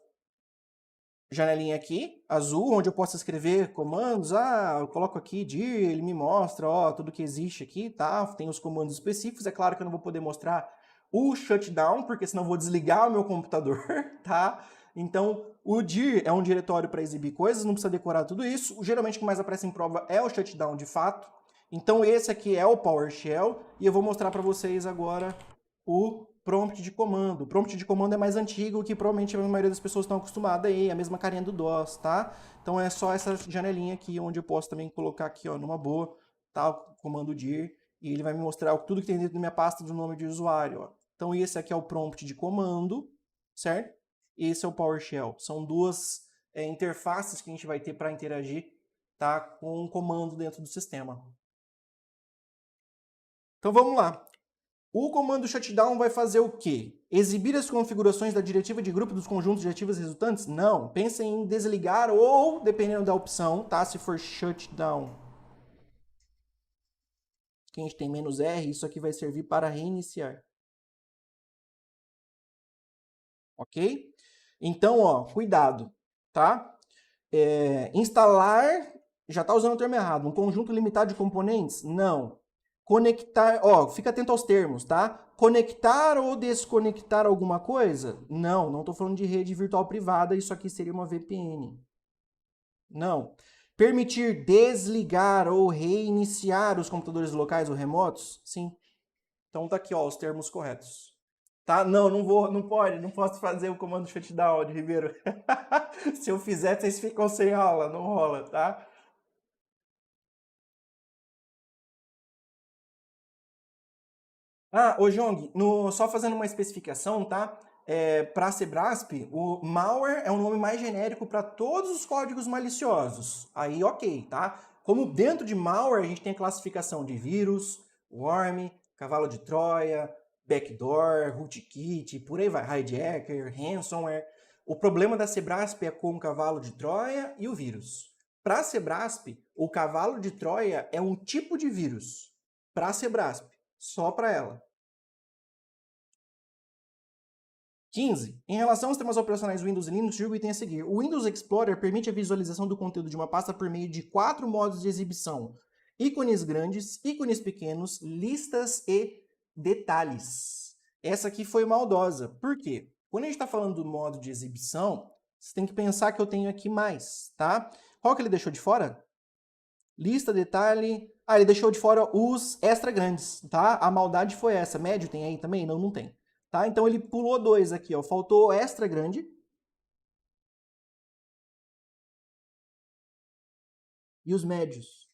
janelinha aqui, azul, onde eu posso escrever comandos. Eu coloco aqui dir, ele me mostra, ó, tudo que existe aqui, tá? Tem os comandos específicos. É claro que eu não vou poder mostrar o shutdown, porque senão eu vou desligar o meu computador, tá? Então, o dir é um diretório para exibir coisas, não precisa decorar tudo isso. Geralmente o que mais aparece em prova é o shutdown de fato. Então, esse aqui é o PowerShell e eu vou mostrar para vocês agora o prompt de comando. O prompt de comando é mais antigo, que provavelmente a maioria das pessoas estão acostumadas aí, a mesma carinha do DOS, tá? Então é só essa janelinha aqui, onde eu posso também colocar aqui, ó, numa boa, tá? O comando dir, e ele vai me mostrar tudo que tem dentro da minha pasta do nome de usuário, ó. Então esse aqui é o prompt de comando, certo? Esse é o PowerShell. São duas interfaces que a gente vai ter para interagir, tá? Com um comando dentro do sistema. Então vamos lá. O comando shutdown vai fazer o quê? Exibir as configurações da diretiva de grupo dos conjuntos diretivas resultantes? Não. Pensem em desligar ou, dependendo da opção, tá? Se for shutdown, que a gente tem "-r", isso aqui vai servir para reiniciar. Ok? Então, ó, cuidado, tá? Instalar, já está usando o termo errado. Um conjunto limitado de componentes? Não. Conectar, ó, fica atento aos termos, tá? Conectar ou desconectar alguma coisa? Não, não estou falando de rede virtual privada, isso aqui seria uma VPN. Não. Permitir desligar ou reiniciar os computadores locais ou remotos? Sim. Então tá aqui, ó, os termos corretos. Tá? Não, não vou, não pode, não posso fazer o comando shutdown de Ribeiro. Se eu fizer, vocês ficam sem aula, não rola, tá? Ah, ô Jong, só fazendo uma especificação, tá? Para Sebrasp, o malware é um nome mais genérico para todos os códigos maliciosos. Aí, ok, tá? Como dentro de malware a gente tem a classificação de vírus, worm, cavalo de Troia, backdoor, rootkit, por aí vai, hijacker, ransomware. O problema da Sebrasp é com o cavalo de Troia e o vírus. Para Sebrasp, o cavalo de Troia é um tipo de vírus. Para Sebrasp, só para ela. 15. Em relação aos sistemas operacionais Windows e Linux, diga o item a seguir. O Windows Explorer permite a visualização do conteúdo de uma pasta por meio de 4 modos de exibição: ícones grandes, ícones pequenos, listas e detalhes. Essa aqui foi maldosa. Por quê? Quando a gente está falando do modo de exibição, você tem que pensar que eu tenho aqui mais, tá? Qual que ele deixou de fora? Lista, detalhe... Ah, ele deixou de fora os extra grandes, tá? A maldade foi essa. Médio tem aí também? Não, não tem. Tá? Então ele pulou 2 aqui, ó. Faltou extra grande e os médios.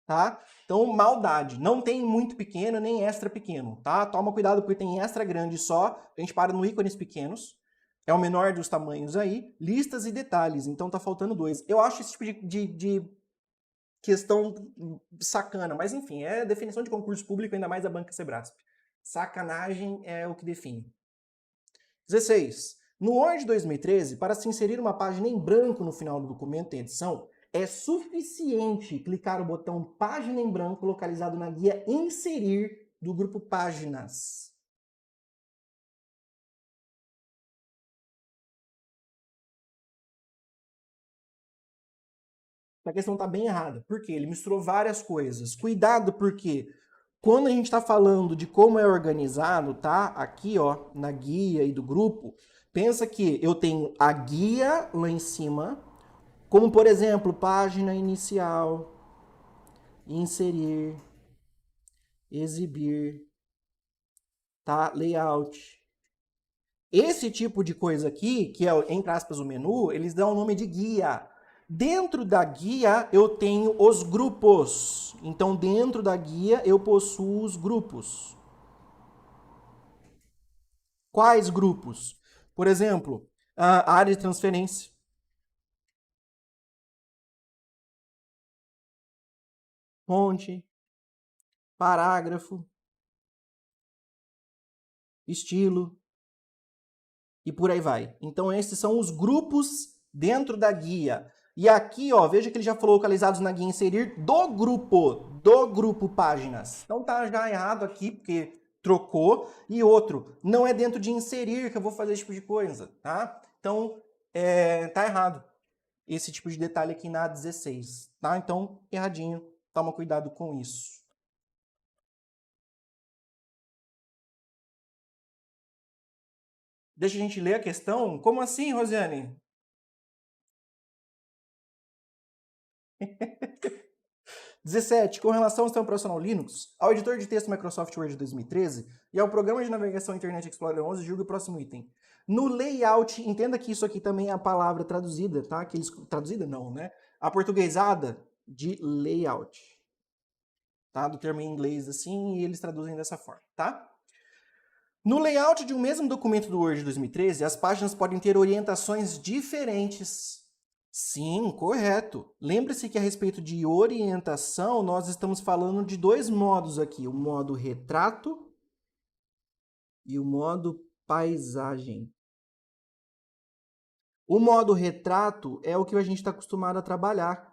Tá? Então, maldade. Não tem muito pequeno nem extra pequeno, tá? Toma cuidado porque tem extra grande só. A gente para no ícones pequenos. É o menor dos tamanhos aí. Listas e detalhes. Então tá faltando 2. Eu acho esse tipo de questão sacana. Mas enfim, é definição de concurso público, ainda mais a banca Sebrasp. Sacanagem é o que define. 16. No Word 2013, para se inserir uma página em branco no final do documento em edição, é suficiente clicar o botão Página em Branco localizado na guia Inserir do grupo Páginas. A questão está bem errada. Por quê? Ele misturou várias coisas. Cuidado porque quando a gente está falando de como é organizado, tá? Aqui, ó, na guia e do grupo, pensa que eu tenho a guia lá em cima, como por exemplo, página inicial, inserir, exibir, tá? Layout. Esse tipo de coisa aqui, que é, entre aspas, o menu, eles dão o nome de guia. Dentro da guia eu tenho os grupos. Então, dentro da guia eu possuo os grupos. Quais grupos? Por exemplo, a área de transferência, fonte, parágrafo, estilo e por aí vai. Então, esses são os grupos dentro da guia. E aqui, ó, veja que ele já falou localizados na guia inserir do grupo páginas. Então tá já errado aqui, porque trocou. E outro, não é dentro de inserir que eu vou fazer esse tipo de coisa, tá? Então, tá errado esse tipo de detalhe aqui na 16, tá? Então, erradinho. Toma cuidado com isso. Deixa a gente ler a questão. Como assim, Rosiane? 17. Com relação ao sistema operacional Linux, ao editor de texto Microsoft Word 2013 e ao programa de navegação Internet Explorer 11, julgue o próximo item. No layout, entenda que isso aqui também é a palavra traduzida, tá? Que eles, traduzida não, né? A portuguesada de layout, tá? Do termo em inglês assim, e eles traduzem dessa forma, tá? No layout de um mesmo documento do Word 2013, as páginas podem ter orientações diferentes. Sim, correto. Lembre-se que a respeito de orientação, nós estamos falando de dois modos aqui, o modo retrato e o modo paisagem. O modo retrato é o que a gente está acostumado a trabalhar,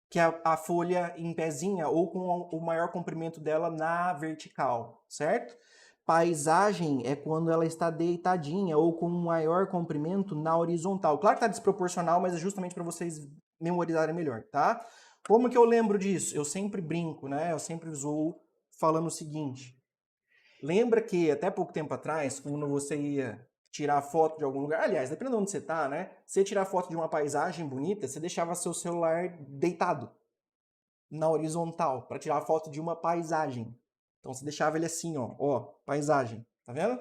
que é a folha em pezinha ou com o maior comprimento dela na vertical, certo? Paisagem é quando ela está deitadinha ou com um maior comprimento na horizontal. Claro que está desproporcional, mas é justamente para vocês memorizarem melhor, tá? Como que eu lembro disso? Eu sempre brinco, né? Eu sempre zoo falando o seguinte. Lembra que até pouco tempo atrás, quando você ia tirar foto de algum lugar, aliás, dependendo de onde você está, né? Você tirar foto de uma paisagem bonita, você deixava seu celular deitado na horizontal para tirar foto de uma paisagem. Então você deixava ele assim, ó, paisagem, tá vendo?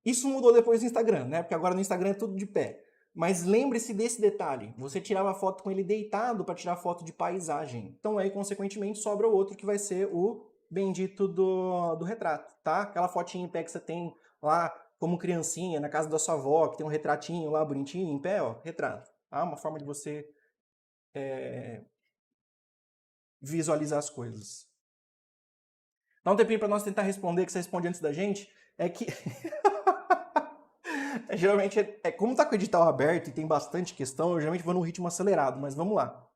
Isso mudou depois do Instagram, né? Porque agora no Instagram é tudo de pé. Mas lembre-se desse detalhe. Você tirava foto com ele deitado para tirar foto de paisagem. Então aí, consequentemente, sobra o outro que vai ser o bendito do retrato, tá? Aquela fotinha em pé que você tem lá como criancinha na casa da sua avó, que tem um retratinho lá bonitinho em pé, ó, retrato. Tá? Uma forma de você visualizar as coisas. Dá um tempinho para nós tentar responder, que você responde antes da gente. É que geralmente, como tá com o edital aberto e tem bastante questão, eu geralmente vou num ritmo acelerado, mas vamos lá.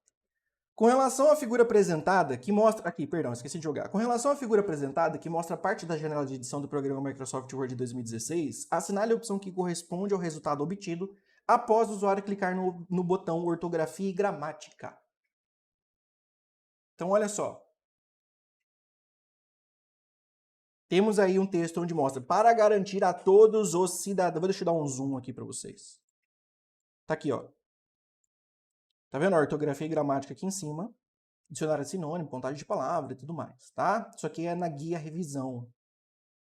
Com relação à figura apresentada, que mostra... Aqui, perdão, esqueci de jogar. Com relação à figura apresentada, que mostra parte da janela de edição do programa Microsoft Word 2016, assinale a opção que corresponde ao resultado obtido após o usuário clicar no botão Ortografia e Gramática. Então, olha só. Temos aí um texto onde mostra para garantir a todos os cidadãos... Deixa eu dar um zoom aqui para vocês. Tá aqui, ó. Tá vendo a ortografia e gramática aqui em cima? Dicionário de sinônimo, contagem de palavra e tudo mais, tá? Isso aqui é na guia revisão.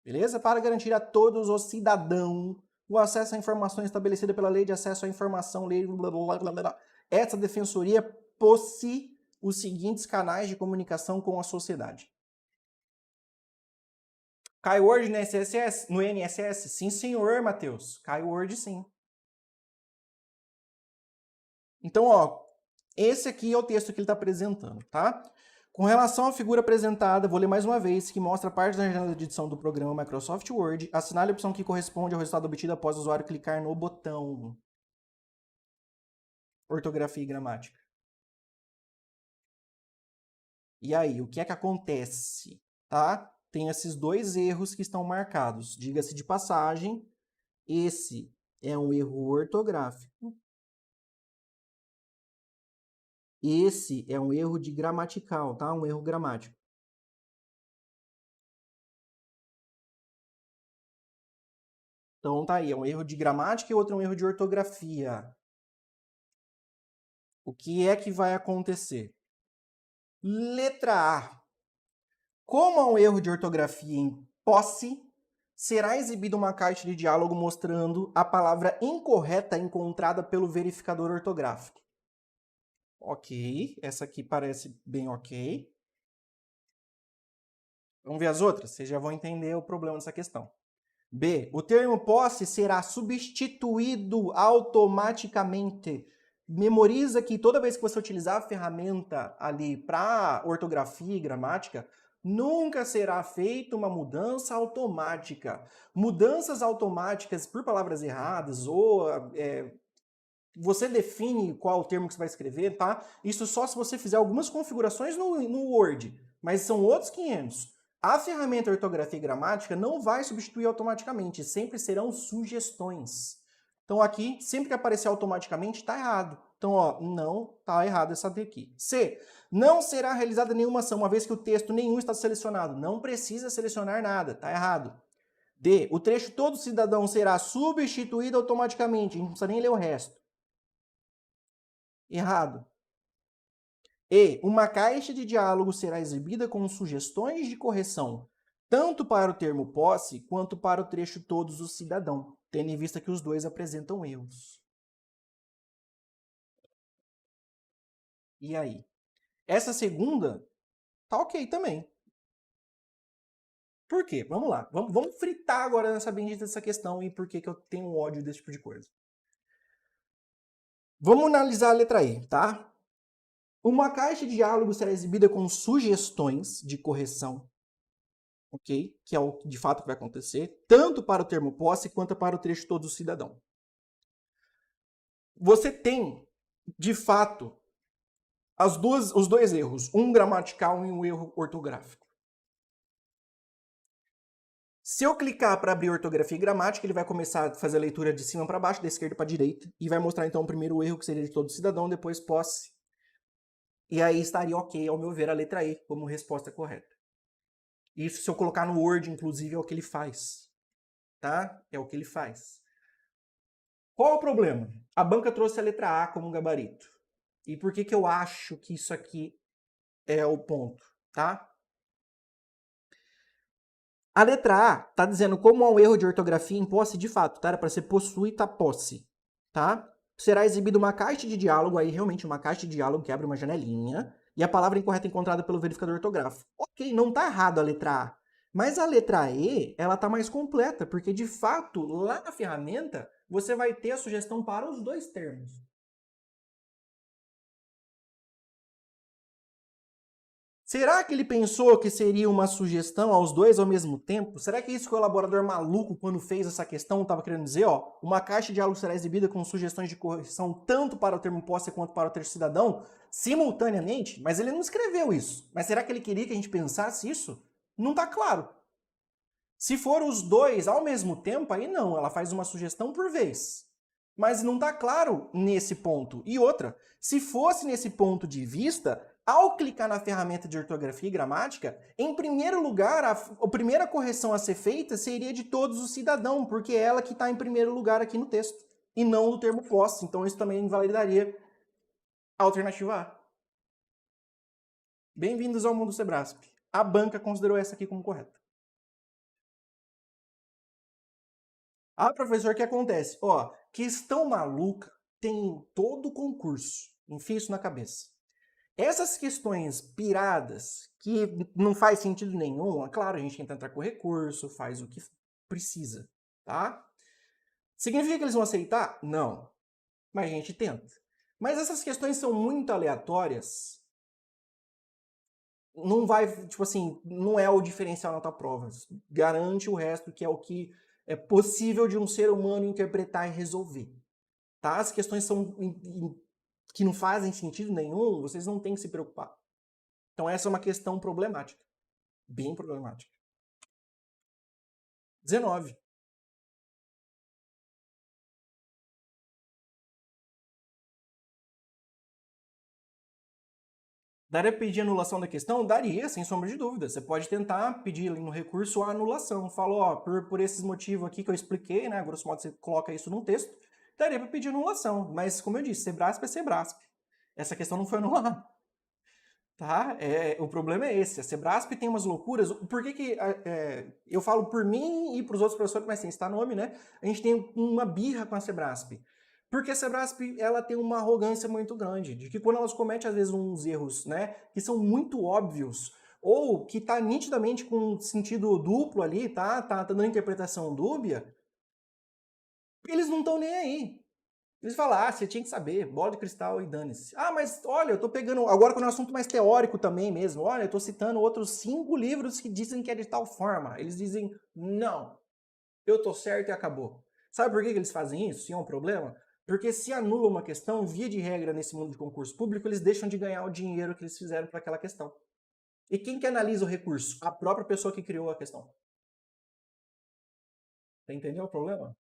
Beleza? Para garantir a todos os cidadãos o acesso a informações estabelecidas pela Lei de Acesso à Informação, lei blá, blá, blá, blá. Essa defensoria possui os seguintes canais de comunicação com a sociedade. Cai Word no INSS? No INSS? Sim, senhor, Matheus. Cai Word, sim. Então, ó, esse aqui é o texto que ele está apresentando, tá? Com relação à figura apresentada, vou ler mais uma vez, que mostra parte da janela de edição do programa Microsoft Word, assinale a opção que corresponde ao resultado obtido após o usuário clicar no botão Ortografia e Gramática. E aí, o que é que acontece? Tá? Tem esses dois erros que estão marcados. Diga-se de passagem, esse é um erro ortográfico. Esse é um erro de gramatical, tá? Um erro gramático. Então tá aí, é um erro de gramática e outro é um erro de ortografia. O que é que vai acontecer? Letra A. Como há um erro de ortografia em posse, será exibida uma caixa de diálogo mostrando a palavra incorreta encontrada pelo verificador ortográfico. Ok, essa aqui parece bem ok. Vamos ver as outras? Vocês já vão entender o problema dessa questão. B. O termo posse será substituído automaticamente. Memoriza que toda vez que você utilizar a ferramenta ali para ortografia e gramática, nunca será feita uma mudança automática. Mudanças automáticas por palavras erradas ou você define qual o termo que você vai escrever, tá? Isso só se você fizer algumas configurações no Word, mas são outros 500. A ferramenta ortografia e gramática não vai substituir automaticamente, sempre serão sugestões. Então aqui, sempre que aparecer automaticamente, está errado. Então, ó, não está errado essa daqui. C. Não será realizada nenhuma ação, uma vez que o texto nenhum está selecionado. Não precisa selecionar nada, está errado. D. O trecho todo cidadão será substituído automaticamente, não precisa nem ler o resto. Errado. E. Uma caixa de diálogo será exibida com sugestões de correção, tanto para o termo posse, quanto para o trecho todos os cidadão, tendo em vista que os dois apresentam erros. E aí? Essa segunda tá ok também. Por quê? Vamos lá. Vamos fritar agora nessa bendita dessa questão e por que eu tenho ódio desse tipo de coisa. Vamos analisar a letra E, tá? Uma caixa de diálogo será exibida com sugestões de correção, ok? Que é o que de fato vai acontecer, tanto para o termo posse quanto para o trecho todo cidadão. Você tem, de fato, os dois erros, um gramatical e um erro ortográfico. Se eu clicar para abrir ortografia e gramática, ele vai começar a fazer a leitura de cima para baixo, da esquerda para a direita, e vai mostrar então o primeiro erro, que seria de todo cidadão, depois posse. E aí estaria ok, ao meu ver, a letra E como resposta correta. Isso, se eu colocar no Word, inclusive, é o que ele faz. Tá? É o que ele faz. Qual é o problema? A banca trouxe a letra A como gabarito. E por que eu acho que isso aqui é o ponto, tá? A letra A tá dizendo como há um erro de ortografia em posse de fato, tá? Era para ser possui, tá posse, tá? Será exibida uma caixa de diálogo, aí realmente uma caixa de diálogo que abre uma janelinha, e a palavra incorreta encontrada pelo verificador ortográfico. Ok, não tá errado a letra A. Mas a letra E, ela tá mais completa, porque de fato, lá na ferramenta, você vai ter a sugestão para os dois termos. Será que ele pensou que seria uma sugestão aos dois ao mesmo tempo? Será que isso que o elaborador maluco, quando fez essa questão, estava querendo dizer? Ó, uma caixa de diálogo será exibida com sugestões de correção tanto para o termo posse quanto para o termo cidadão, simultaneamente? Mas ele não escreveu isso. Mas será que ele queria que a gente pensasse isso? Não está claro. Se for os dois ao mesmo tempo, aí não, ela faz uma sugestão por vez. Mas não está claro nesse ponto. E outra, se fosse nesse ponto de vista, ao clicar na ferramenta de ortografia e gramática, em primeiro lugar, a primeira correção a ser feita seria de todos os cidadãos, porque é ela que está em primeiro lugar aqui no texto, e não do termo posse. Então isso também invalidaria a alternativa A. Bem-vindos ao mundo Sebrasp. A banca considerou essa aqui como correta. Ah, professor, o que acontece? Ó, questão maluca tem todo o concurso. Enfia isso na cabeça. Essas questões piradas, que não faz sentido nenhum, é claro, a gente tenta entrar com recurso, faz o que precisa, tá? Significa que eles vão aceitar? Não. Mas a gente tenta. Mas essas questões são muito aleatórias. Não vai, tipo assim, não é o diferencial na tua prova. Garante o resto, que é o que é possível de um ser humano interpretar e resolver. Tá? As questões são que não fazem sentido nenhum, vocês não têm que se preocupar. Então essa é uma questão problemática. Bem problemática. 19. Daria para pedir anulação da questão? Daria, sem sombra de dúvida. Você pode tentar pedir ali no recurso a anulação. Falou, ó, por esses motivos aqui que eu expliquei, né? Grosso modo você coloca isso num texto, daria para pedir anulação. Mas, como eu disse, Sebrasp é Sebrasp. Essa questão não foi anulada. Tá? O problema é esse. A Sebrasp tem umas loucuras. Por que que eu falo por mim e para os outros professores, mas sem citar nome, né? A gente tem uma birra com a Sebrasp. Porque a Sebrasp, ela tem uma arrogância muito grande, de que quando elas cometem, às vezes, uns erros, né, que são muito óbvios, ou que tá nitidamente com sentido duplo ali, tá dando interpretação dúbia, eles não estão nem aí. Eles falam, ah, você tinha que saber, bola de cristal e dane-se. Ah, mas olha, eu tô pegando, agora quando é um assunto mais teórico também mesmo, olha, eu tô citando outros 5 livros que dizem que é de tal forma. Eles dizem, não, eu tô certo e acabou. Sabe por que eles fazem isso? Se é um problema? Porque se anula uma questão, via de regra nesse mundo de concurso público, eles deixam de ganhar o dinheiro que eles fizeram para aquela questão. E quem que analisa o recurso? A própria pessoa que criou a questão. Entendeu o problema?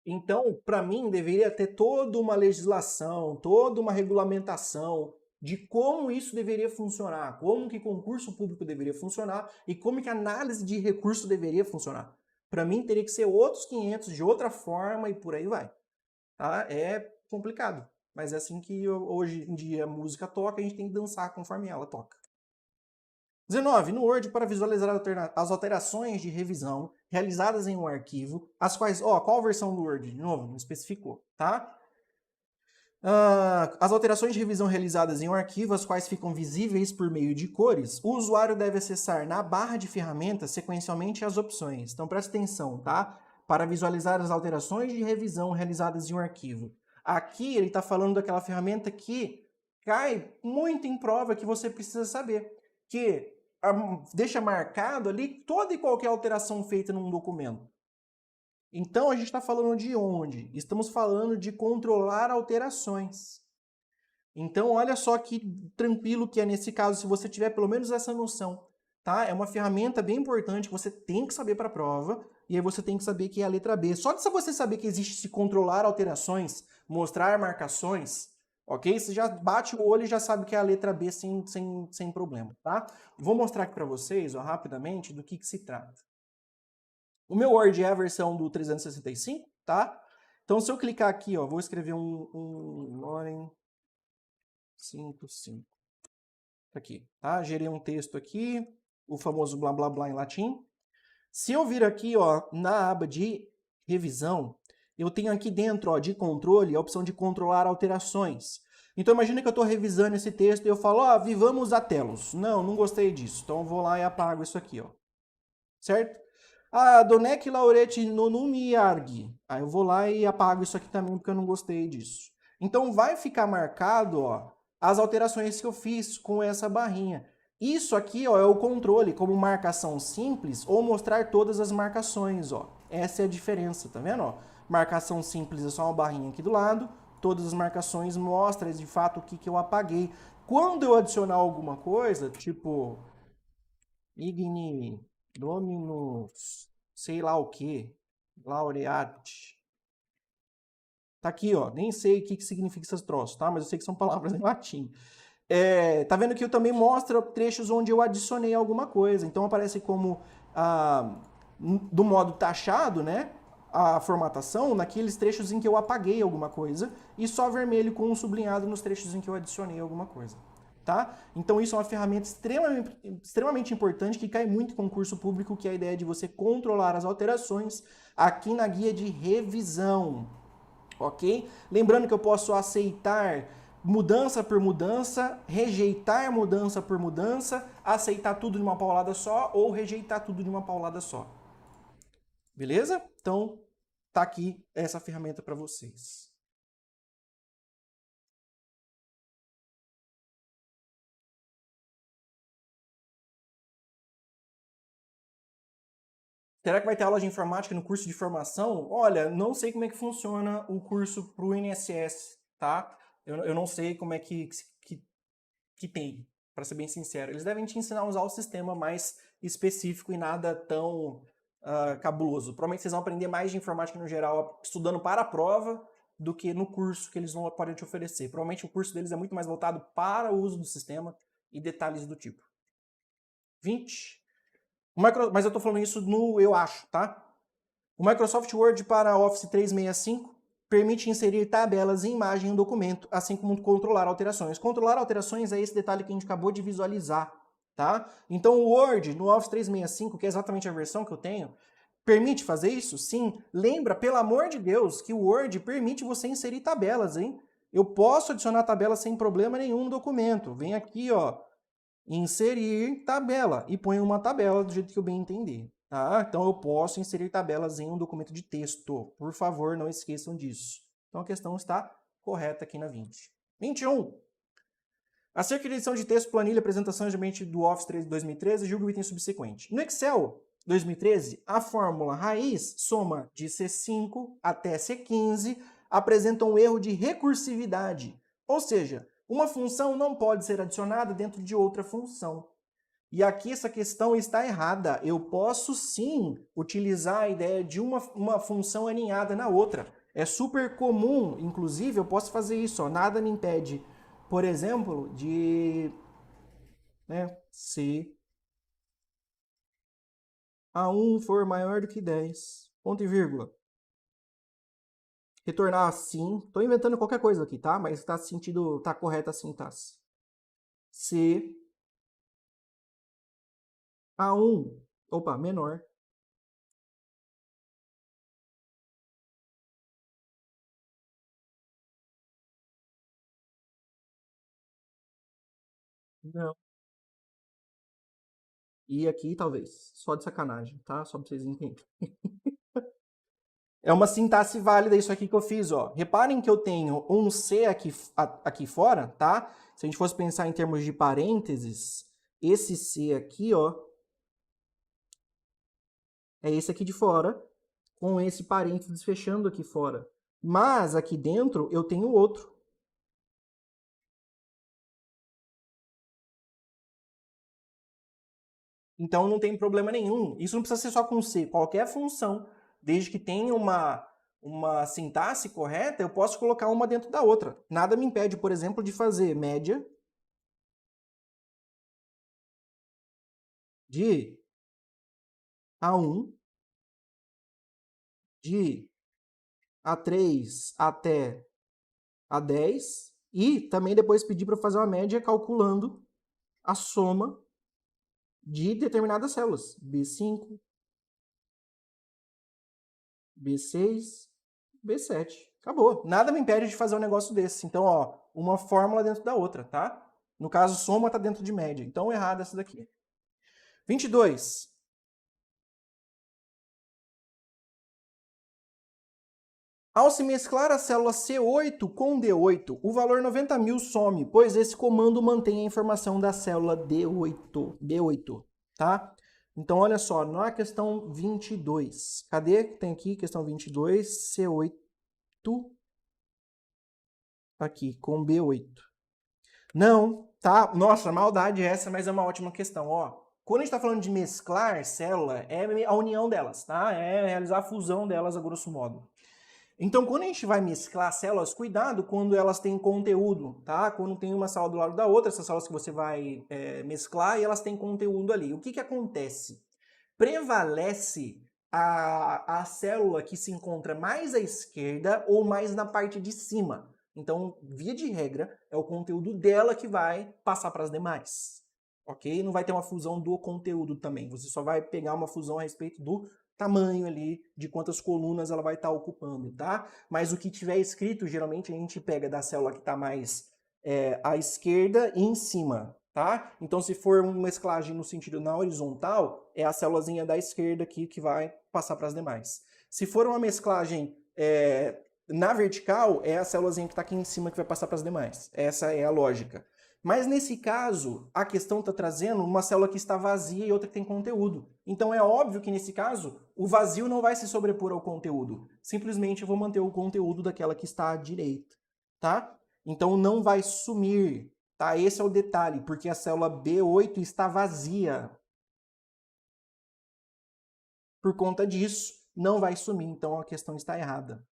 Então, para mim, deveria ter toda uma legislação, toda uma regulamentação de como isso deveria funcionar, como que concurso público deveria funcionar e como que análise de recurso deveria funcionar. Para mim, teria que ser outros 500 de outra forma e por aí vai. Tá? É complicado, mas é assim que hoje em dia a música toca, a gente tem que dançar conforme ela toca. 19. No Word, para visualizar as alterações de revisão realizadas em um arquivo, as quais, qual versão do Word? De novo, não especificou, tá? As alterações de revisão realizadas em um arquivo, as quais ficam visíveis por meio de cores, o usuário deve acessar na barra de ferramentas sequencialmente as opções. Então presta atenção, tá? Para visualizar as alterações de revisão realizadas em um arquivo. Aqui ele está falando daquela ferramenta que cai muito em prova que você precisa saber. Que deixa marcado ali toda e qualquer alteração feita num documento. Então a gente está falando de onde? Estamos falando de controlar alterações. Então olha só que tranquilo que é nesse caso, se você tiver pelo menos essa noção. Tá? É uma ferramenta bem importante que você tem que saber para a prova, e aí você tem que saber que é a letra B. Só de você saber que existe se controlar alterações, mostrar marcações, ok? Você já bate o olho e já sabe que é a letra B sem problema, tá? Vou mostrar aqui para vocês, rapidamente, do que se trata. O meu Word é a versão do 365, tá? Então, se eu clicar aqui, vou escrever um Loren 55. Aqui, tá? Gerei um texto aqui, o famoso blá blá blá em latim. Se eu vir aqui, ó, na aba de revisão, eu tenho aqui dentro, ó, de controle, a opção de controlar alterações. Então imagina que eu estou revisando esse texto e eu falo, ó, vivamos a telos. Não, não gostei disso. Então eu vou lá e apago isso aqui, ó. Certo? Ah, Donec Laureti Nonumi Arg. Aí eu vou lá e apago isso aqui também porque eu não gostei disso. Então vai ficar marcado, ó, as alterações que eu fiz com essa barrinha. Isso aqui, ó, é o controle, como marcação simples ou mostrar todas as marcações, ó. Essa é a diferença, tá vendo, ó? Marcação simples é só uma barrinha aqui do lado, todas as marcações mostram de fato o que eu apaguei. Quando eu adicionar alguma coisa, tipo Igni, Dominus, sei lá o que, Laureate. Tá aqui, ó. Nem sei o que significa essas troços, tá? Mas eu sei que são palavras em latim. Tá vendo que eu também mostra trechos onde eu adicionei alguma coisa. Então aparece como do modo taxado, né? A formatação naqueles trechos em que eu apaguei alguma coisa e só vermelho com um sublinhado nos trechos em que eu adicionei alguma coisa. Tá? Então isso é uma ferramenta extremamente importante que cai muito em concurso público, que é a ideia de você controlar as alterações aqui na guia de revisão. Ok? Lembrando que eu posso aceitar mudança por mudança, rejeitar mudança por mudança, aceitar tudo de uma paulada só ou rejeitar tudo de uma paulada só. Beleza? Então, tá aqui essa ferramenta para vocês. Será que vai ter aula de informática no curso de formação? Olha, não sei como é que funciona o curso para o INSS, tá? Eu não sei como é que tem, para ser bem sincero. Eles devem te ensinar a usar o sistema mais específico e nada tão cabuloso. Provavelmente vocês vão aprender mais de informática no geral estudando para a prova do que no curso que eles não podem te oferecer. Provavelmente o curso deles é muito mais voltado para o uso do sistema e detalhes do tipo. 20. Mas eu estou falando isso no eu acho, tá? O Microsoft Word para Office 365 permite inserir tabelas e imagem em um documento, assim como controlar alterações. Controlar alterações é esse detalhe que a gente acabou de visualizar, tá? Então o Word no Office 365, que é exatamente a versão que eu tenho, permite fazer isso? Sim. Lembra, pelo amor de Deus, que o Word permite você inserir tabelas, hein? Eu posso adicionar tabelas sem problema nenhum no documento. Vem aqui, ó, inserir tabela e põe uma tabela do jeito que eu bem entender. Tá? Então eu posso inserir tabelas em um documento de texto. Por favor, não esqueçam disso. Então a questão está correta aqui na 20. 21. Acerca de edição de texto, planilha, apresentação de ambiente do Office 2013, julgue o item subsequente. No Excel 2013, a fórmula raiz, soma de C5 até C15, apresenta um erro de recursividade. Ou seja, uma função não pode ser adicionada dentro de outra função. E aqui essa questão está errada. Eu posso sim utilizar a ideia de uma função aninhada na outra. É super comum, inclusive eu posso fazer isso. Ó. Nada me impede, por exemplo, de se A1 for maior do que 10, ponto e vírgula. Retornar assim. Estou inventando qualquer coisa aqui, tá? Mas está sentido, tá correta a sintaxe. Se A1, opa, menor. Não. E aqui, talvez. Só de sacanagem, tá? Só pra vocês entenderem. É uma sintaxe válida isso aqui que eu fiz, ó. Reparem que eu tenho um C aqui fora, tá? Se a gente fosse pensar em termos de parênteses, esse C aqui, ó, é esse aqui de fora, com esse parênteses fechando aqui fora. Mas aqui dentro eu tenho outro. Então não tem problema nenhum. Isso não precisa ser só com C. Qualquer função, desde que tenha uma sintaxe correta, eu posso colocar uma dentro da outra. Nada me impede, por exemplo, de fazer média de A1, de A3 até A10 e também depois pedir para fazer uma média calculando a soma de determinadas células. B5, B6, B7. Acabou. Nada me impede de fazer um negócio desse. Então, ó, uma fórmula dentro da outra, tá? No caso, soma está dentro de média. Então, errado essa daqui. 22. Ao se mesclar a célula C8 com D8, o valor 90.000 some, pois esse comando mantém a informação da célula D8, tá? Então, olha só, na questão 22. Cadê que tem aqui? Questão 22, C8 aqui, com B8. Não, tá? Nossa, maldade essa, mas é uma ótima questão, ó. Quando a gente está falando de mesclar célula, é a união delas, tá? É realizar a fusão delas, a grosso modo. Então, quando a gente vai mesclar células, cuidado quando elas têm conteúdo, tá? Quando tem uma célula do lado da outra, essas células que você vai mesclar e elas têm conteúdo ali. O que que acontece? Prevalece a célula que se encontra mais à esquerda ou mais na parte de cima. Então, via de regra, é o conteúdo dela que vai passar para as demais. Ok? Não vai ter uma fusão do conteúdo também. Você só vai pegar uma fusão a respeito do tamanho ali, de quantas colunas ela vai estar ocupando, tá? Mas o que tiver escrito, geralmente a gente pega da célula que está mais à esquerda e em cima, tá? Então, se for uma mesclagem no sentido na horizontal, é a célulazinha da esquerda aqui que vai passar para as demais. Se for uma mesclagem na vertical, é a célulazinha que está aqui em cima que vai passar para as demais. Essa é a lógica. Mas nesse caso, a questão está trazendo uma célula que está vazia e outra que tem conteúdo. Então é óbvio que nesse caso, o vazio não vai se sobrepor ao conteúdo. Simplesmente eu vou manter o conteúdo daquela que está à direita, tá? Então não vai sumir, tá? Esse é o detalhe, porque a célula B8 está vazia. Por conta disso, não vai sumir, então a questão está errada.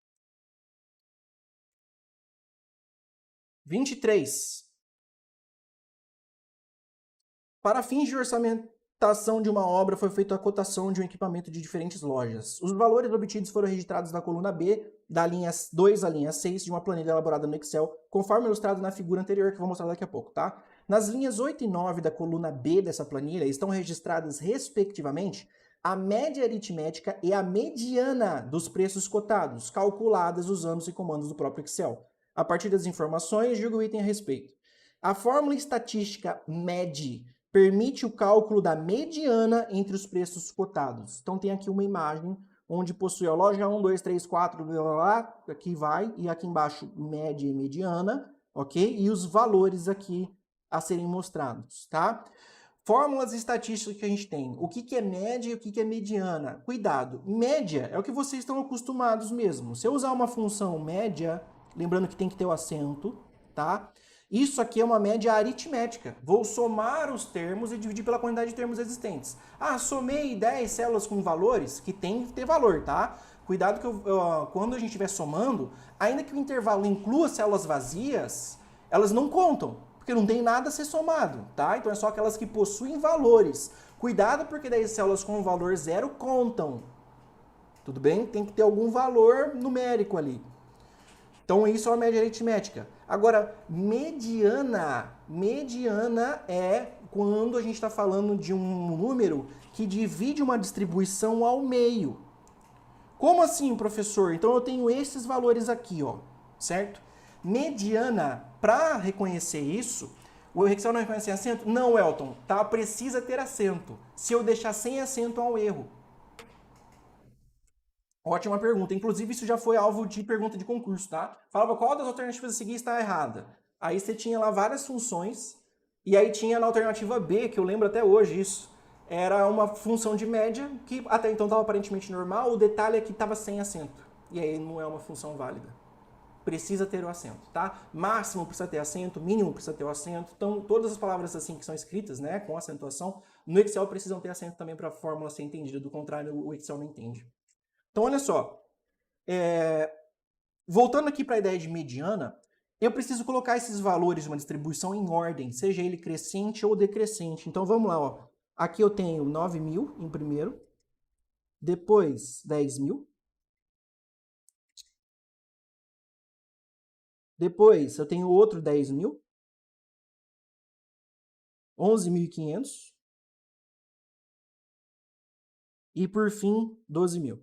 23. Para fins de orçamentação de uma obra, foi feita a cotação de um equipamento de diferentes lojas. Os valores obtidos foram registrados na coluna B, da linha 2 à linha 6, de uma planilha elaborada no Excel, conforme ilustrado na figura anterior, que eu vou mostrar daqui a pouco, tá? Nas linhas 8 e 9 da coluna B dessa planilha, estão registradas, respectivamente, a média aritmética e a mediana dos preços cotados, calculadas usando os comandos do próprio Excel. A partir das informações, julgue o item a respeito. A fórmula estatística MED permite o cálculo da mediana entre os preços cotados. Então tem aqui uma imagem onde possui a loja 1, 2, 3, 4, blá, blá, blá, aqui vai, e aqui embaixo média e mediana, ok? E os valores aqui a serem mostrados, tá? Fórmulas estatísticas que a gente tem. O que é média e o que é mediana? Cuidado, média é o que vocês estão acostumados mesmo. Se eu usar uma função média, lembrando que tem que ter o acento, tá? Isso aqui é uma média aritmética. Vou somar os termos e dividir pela quantidade de termos existentes. Ah, somei 10 células com valores, que tem que ter valor, tá? Cuidado que quando a gente estiver somando, ainda que o intervalo inclua células vazias, elas não contam, porque não tem nada a ser somado, tá? Então é só aquelas que possuem valores. Cuidado porque daí células com valor zero contam. Tudo bem? Tem que ter algum valor numérico ali. Então isso é uma média aritmética. Agora, mediana é quando a gente está falando de um número que divide uma distribuição ao meio. Como assim, professor? Então eu tenho esses valores aqui, ó, certo? Mediana, para reconhecer isso, o Excel não reconhece acento? Não, Elton, tá? Precisa ter acento. Se eu deixar sem acento, há um erro. Ótima pergunta. Inclusive, isso já foi alvo de pergunta de concurso, tá? Falava qual das alternativas a seguir está errada. Aí você tinha lá várias funções, e aí tinha na alternativa B, que eu lembro até hoje isso, era uma função de média, que até então estava aparentemente normal, o detalhe é que estava sem acento. E aí não é uma função válida. Precisa ter o acento, tá? Máximo precisa ter acento, mínimo precisa ter o acento. Então, todas as palavras assim que são escritas, né, com acentuação, no Excel precisam ter acento também para a fórmula ser entendida. Do contrário, o Excel não entende. Então, olha só. Voltando aqui para a ideia de mediana, eu preciso colocar esses valores de uma distribuição em ordem, seja ele crescente ou decrescente. Então, vamos lá. Ó. Aqui eu tenho 9.000 em primeiro, depois 10.000, depois eu tenho outro 10.000, 11.500 e, por fim, 12.000.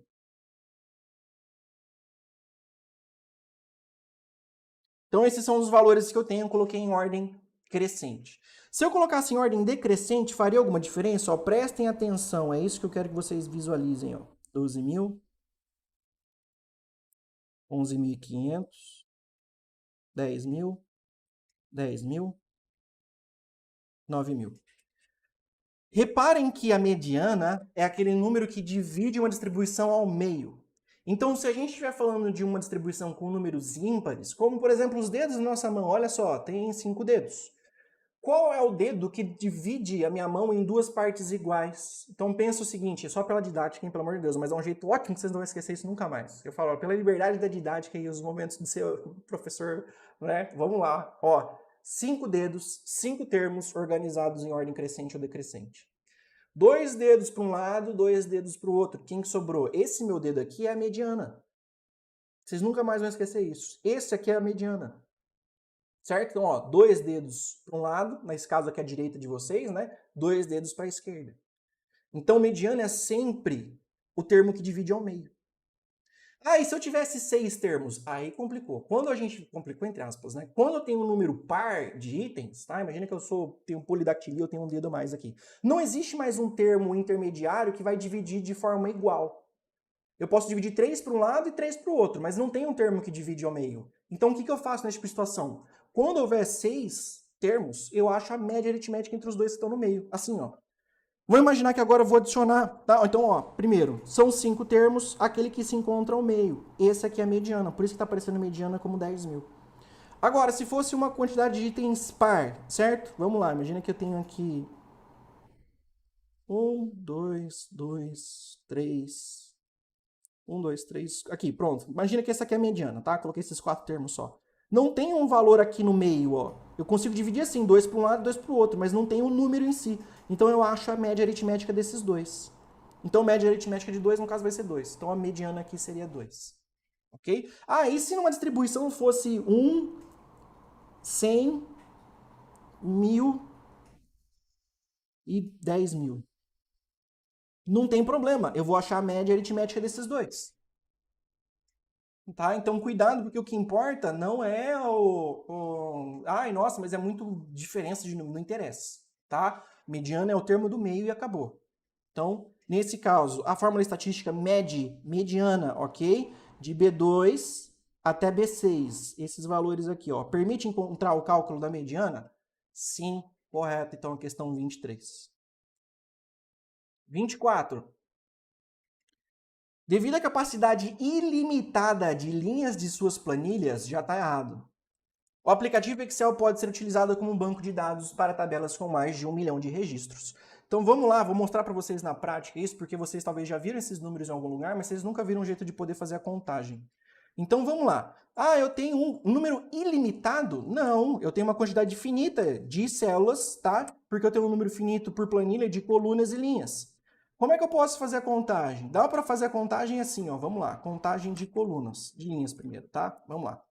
Então, esses são os valores que eu tenho, eu coloquei em ordem crescente. Se eu colocasse em ordem decrescente, faria alguma diferença? Ó, prestem atenção, é isso que eu quero que vocês visualizem. Ó. 12.000, 11.500, 10.000, 10.000, 9.000. Reparem que a mediana é aquele número que divide uma distribuição ao meio. Então, se a gente estiver falando de uma distribuição com números ímpares, como por exemplo os dedos da nossa mão, olha só, tem 5 dedos. Qual é o dedo que divide a minha mão em duas partes iguais? Então pensa o seguinte, só pela didática, hein, pelo amor de Deus, mas é um jeito ótimo que vocês não vão esquecer isso nunca mais. Eu falo, ó, pela liberdade da didática e os momentos de ser professor, né? Vamos lá, ó. 5 dedos, 5 termos organizados em ordem crescente ou decrescente. 2 dedos para um lado, 2 dedos para o outro. Quem que sobrou? Esse meu dedo aqui é a mediana. Vocês nunca mais vão esquecer isso. Esse aqui é a mediana. Certo? Então, ó, 2 dedos para um lado, nesse caso aqui à direita de vocês, né? 2 dedos para a esquerda. Então, mediana é sempre o termo que divide ao meio. Ah, e se eu tivesse 6 termos? Aí complicou. Quando a gente... Complicou entre aspas, né? Quando eu tenho um número par de itens, tá? Imagina que tenho polidactilia, eu tenho um dedo a mais aqui. Não existe mais um termo intermediário que vai dividir de forma igual. Eu posso dividir 3 para um lado e 3 para o outro, mas não tem um termo que divide ao meio. Então, o que eu faço nessa situação? Quando houver 6 termos, eu acho a média aritmética entre os dois que estão no meio. Assim, ó. Vamos imaginar que agora eu vou adicionar, tá? Então, ó, primeiro, são 5 termos, aquele que se encontra ao meio. Esse aqui é a mediana, por isso que está aparecendo mediana como 10.000. Agora, se fosse uma quantidade de itens par, certo? Vamos lá, imagina que eu tenho aqui 1, 2, 3... 1, 2, 3... Aqui, pronto. Imagina que essa aqui é a mediana, tá? Coloquei esses 4 termos só. Não tem um valor aqui no meio, ó. Eu consigo dividir assim, 2 para um lado e 2 para o outro, mas não tem um número em si. Então eu acho a média aritmética desses dois. Então média aritmética de 2, no caso, vai ser 2. Então a mediana aqui seria 2. Ok? Ah, e se numa distribuição fosse 1, 100, 1.000 e 10.000? Não tem problema, eu vou achar a média aritmética desses dois. Tá? Então, cuidado, porque o que importa não é Ai, nossa, mas é muito diferença de número, não interessa. Tá? Mediana é o termo do meio e acabou. Então, nesse caso, a fórmula estatística mede mediana, ok? De B2 até B6. Esses valores aqui, ó. Permite encontrar o cálculo da mediana? Sim, correto. Então, a questão 23. 24. Devido à capacidade ilimitada de linhas de suas planilhas, já está errado. O aplicativo Excel pode ser utilizado como um banco de dados para tabelas com mais de 1 milhão de registros. Então vamos lá, vou mostrar para vocês na prática isso, porque vocês talvez já viram esses números em algum lugar, mas vocês nunca viram um jeito de poder fazer a contagem. Então vamos lá. Ah, eu tenho um número ilimitado? Não, eu tenho uma quantidade finita de células, tá? Porque eu tenho um número finito por planilha de colunas e linhas. Como é que eu posso fazer a contagem? Dá para fazer a contagem assim, ó. Vamos lá. Contagem de colunas, de linhas primeiro, tá? Vamos lá.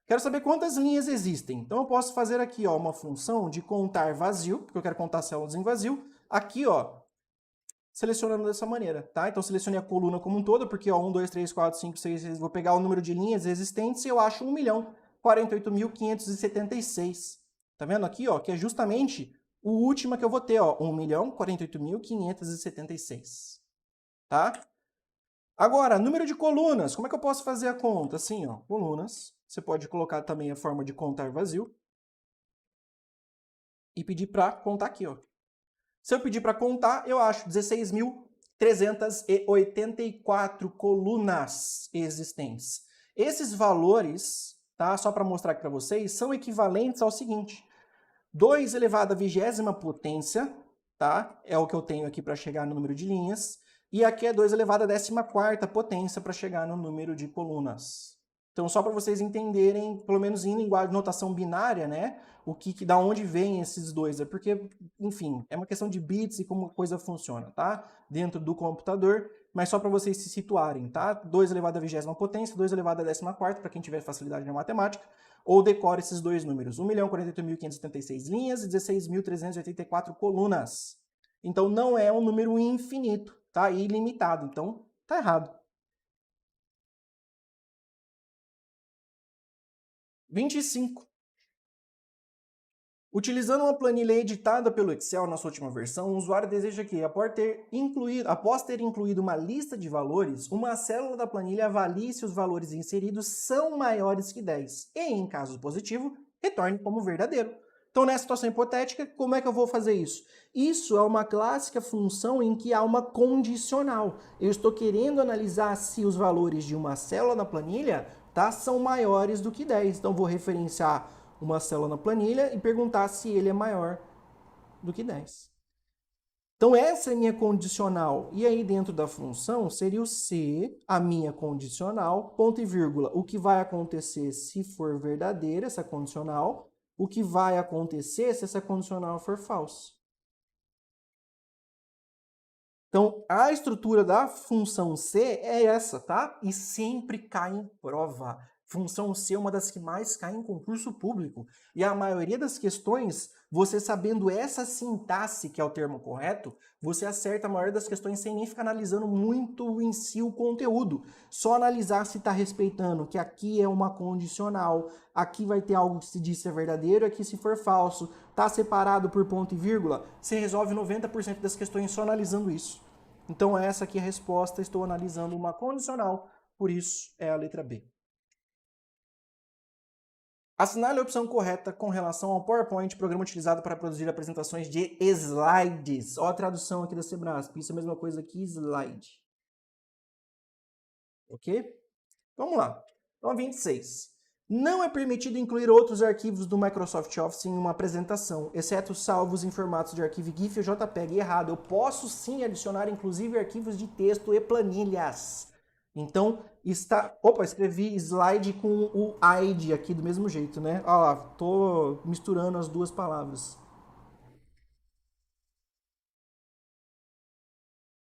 Quero saber quantas linhas existem. Então eu posso fazer aqui, ó, uma função de contar vazio, porque eu quero contar células em vazio. Aqui, ó, selecionando dessa maneira, tá? Então selecionei a coluna como um todo, porque, ó, 1, 2, 3, 4, 5, 6, 6, vou pegar o número de linhas existentes e eu acho 1.048.576. Tá vendo aqui, ó, que é justamente o último que eu vou ter, ó, 1.048.576, tá? Agora, número de colunas, como é que eu posso fazer a conta? Assim, ó, colunas, você pode colocar também a forma de contar vazio e pedir para contar aqui, ó. Se eu pedir para contar, eu acho 16.384 colunas existentes. Esses valores, tá, só para mostrar aqui para vocês, são equivalentes ao seguinte: 2 elevado à 20ª potência, tá? É o que eu tenho aqui para chegar no número de linhas. E aqui é 2 elevado à 14ª potência para chegar no número de colunas. Então, só para vocês entenderem, pelo menos em linguagem de notação binária, né? Da onde vem esses dois. É porque, enfim, é uma questão de bits e como a coisa funciona, tá? Dentro do computador, mas só para vocês se situarem, tá? 2 elevado à 20ª potência, 2 elevado à 14ª, para quem tiver facilidade na matemática, ou decore esses dois números, 1.048.576 linhas e 16.384 colunas. Então, não é um número infinito, tá? Ilimitado, então tá errado. 25. Utilizando uma planilha editada pelo Excel na sua última versão, o usuário deseja que, após ter incluído uma lista de valores, uma célula da planilha avalie se os valores inseridos são maiores que 10 e, em caso positivo, retorne como verdadeiro. Então, nessa situação hipotética, como é que eu vou fazer isso? Isso é uma clássica função em que há uma condicional. Eu estou querendo analisar se os valores de uma célula na planilha são maiores do que 10. Então, vou referenciar uma célula na planilha e perguntar se ele é maior do que 10. Então, essa é a minha condicional. E aí, dentro da função, seria o se, a minha condicional, ponto e vírgula. O que vai acontecer se for verdadeira essa condicional, o que vai acontecer se essa condicional for falsa. Então, a estrutura da função C é essa, tá? E sempre cai em prova. Função C é uma das que mais cai em concurso público. E a maioria das questões, você sabendo essa sintaxe, que é o termo correto, você acerta a maioria das questões sem nem ficar analisando muito em si o conteúdo. Só analisar se está respeitando que aqui é uma condicional, aqui vai ter algo que se diz se é verdadeiro, aqui se for falso, está separado por ponto e vírgula, você resolve 90% das questões só analisando isso. Então essa aqui é a resposta, estou analisando uma condicional, por isso é a letra B. Assinale a opção correta com relação ao PowerPoint, programa utilizado para produzir apresentações de slides. Olha a tradução aqui da Sebrasp, isso é a mesma coisa que slide. Ok? Vamos lá. Então, 26. Não é permitido incluir outros arquivos do Microsoft Office em uma apresentação, exceto salvos em formatos de arquivo GIF ou JPEG. Errado. Eu posso sim adicionar, inclusive, arquivos de texto e planilhas. Então, está... Opa, escrevi slide com o id aqui do mesmo jeito, né? Olha lá, tô misturando as duas palavras.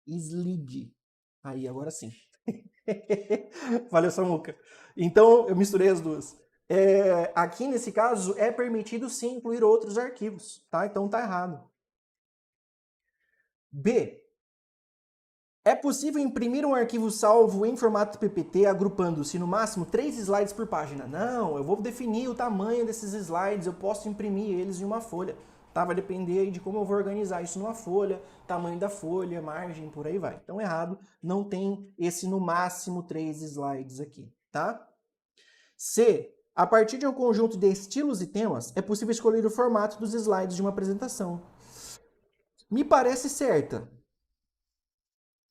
Slide. Aí, agora sim. Valeu, Samuca. Então, eu misturei as duas. Aqui, nesse caso, é permitido sim incluir outros arquivos, tá? Então, tá errado. B. É possível imprimir um arquivo salvo em formato PPT agrupando-se no máximo 3 slides por página? Não, eu vou definir o tamanho desses slides, eu posso imprimir eles em uma folha. Tá? Vai depender aí de como eu vou organizar isso numa folha, tamanho da folha, margem, por aí vai. Então, errado, não tem esse no máximo 3 slides aqui, tá? C. A partir de um conjunto de estilos e temas, é possível escolher o formato dos slides de uma apresentação. Me parece certa.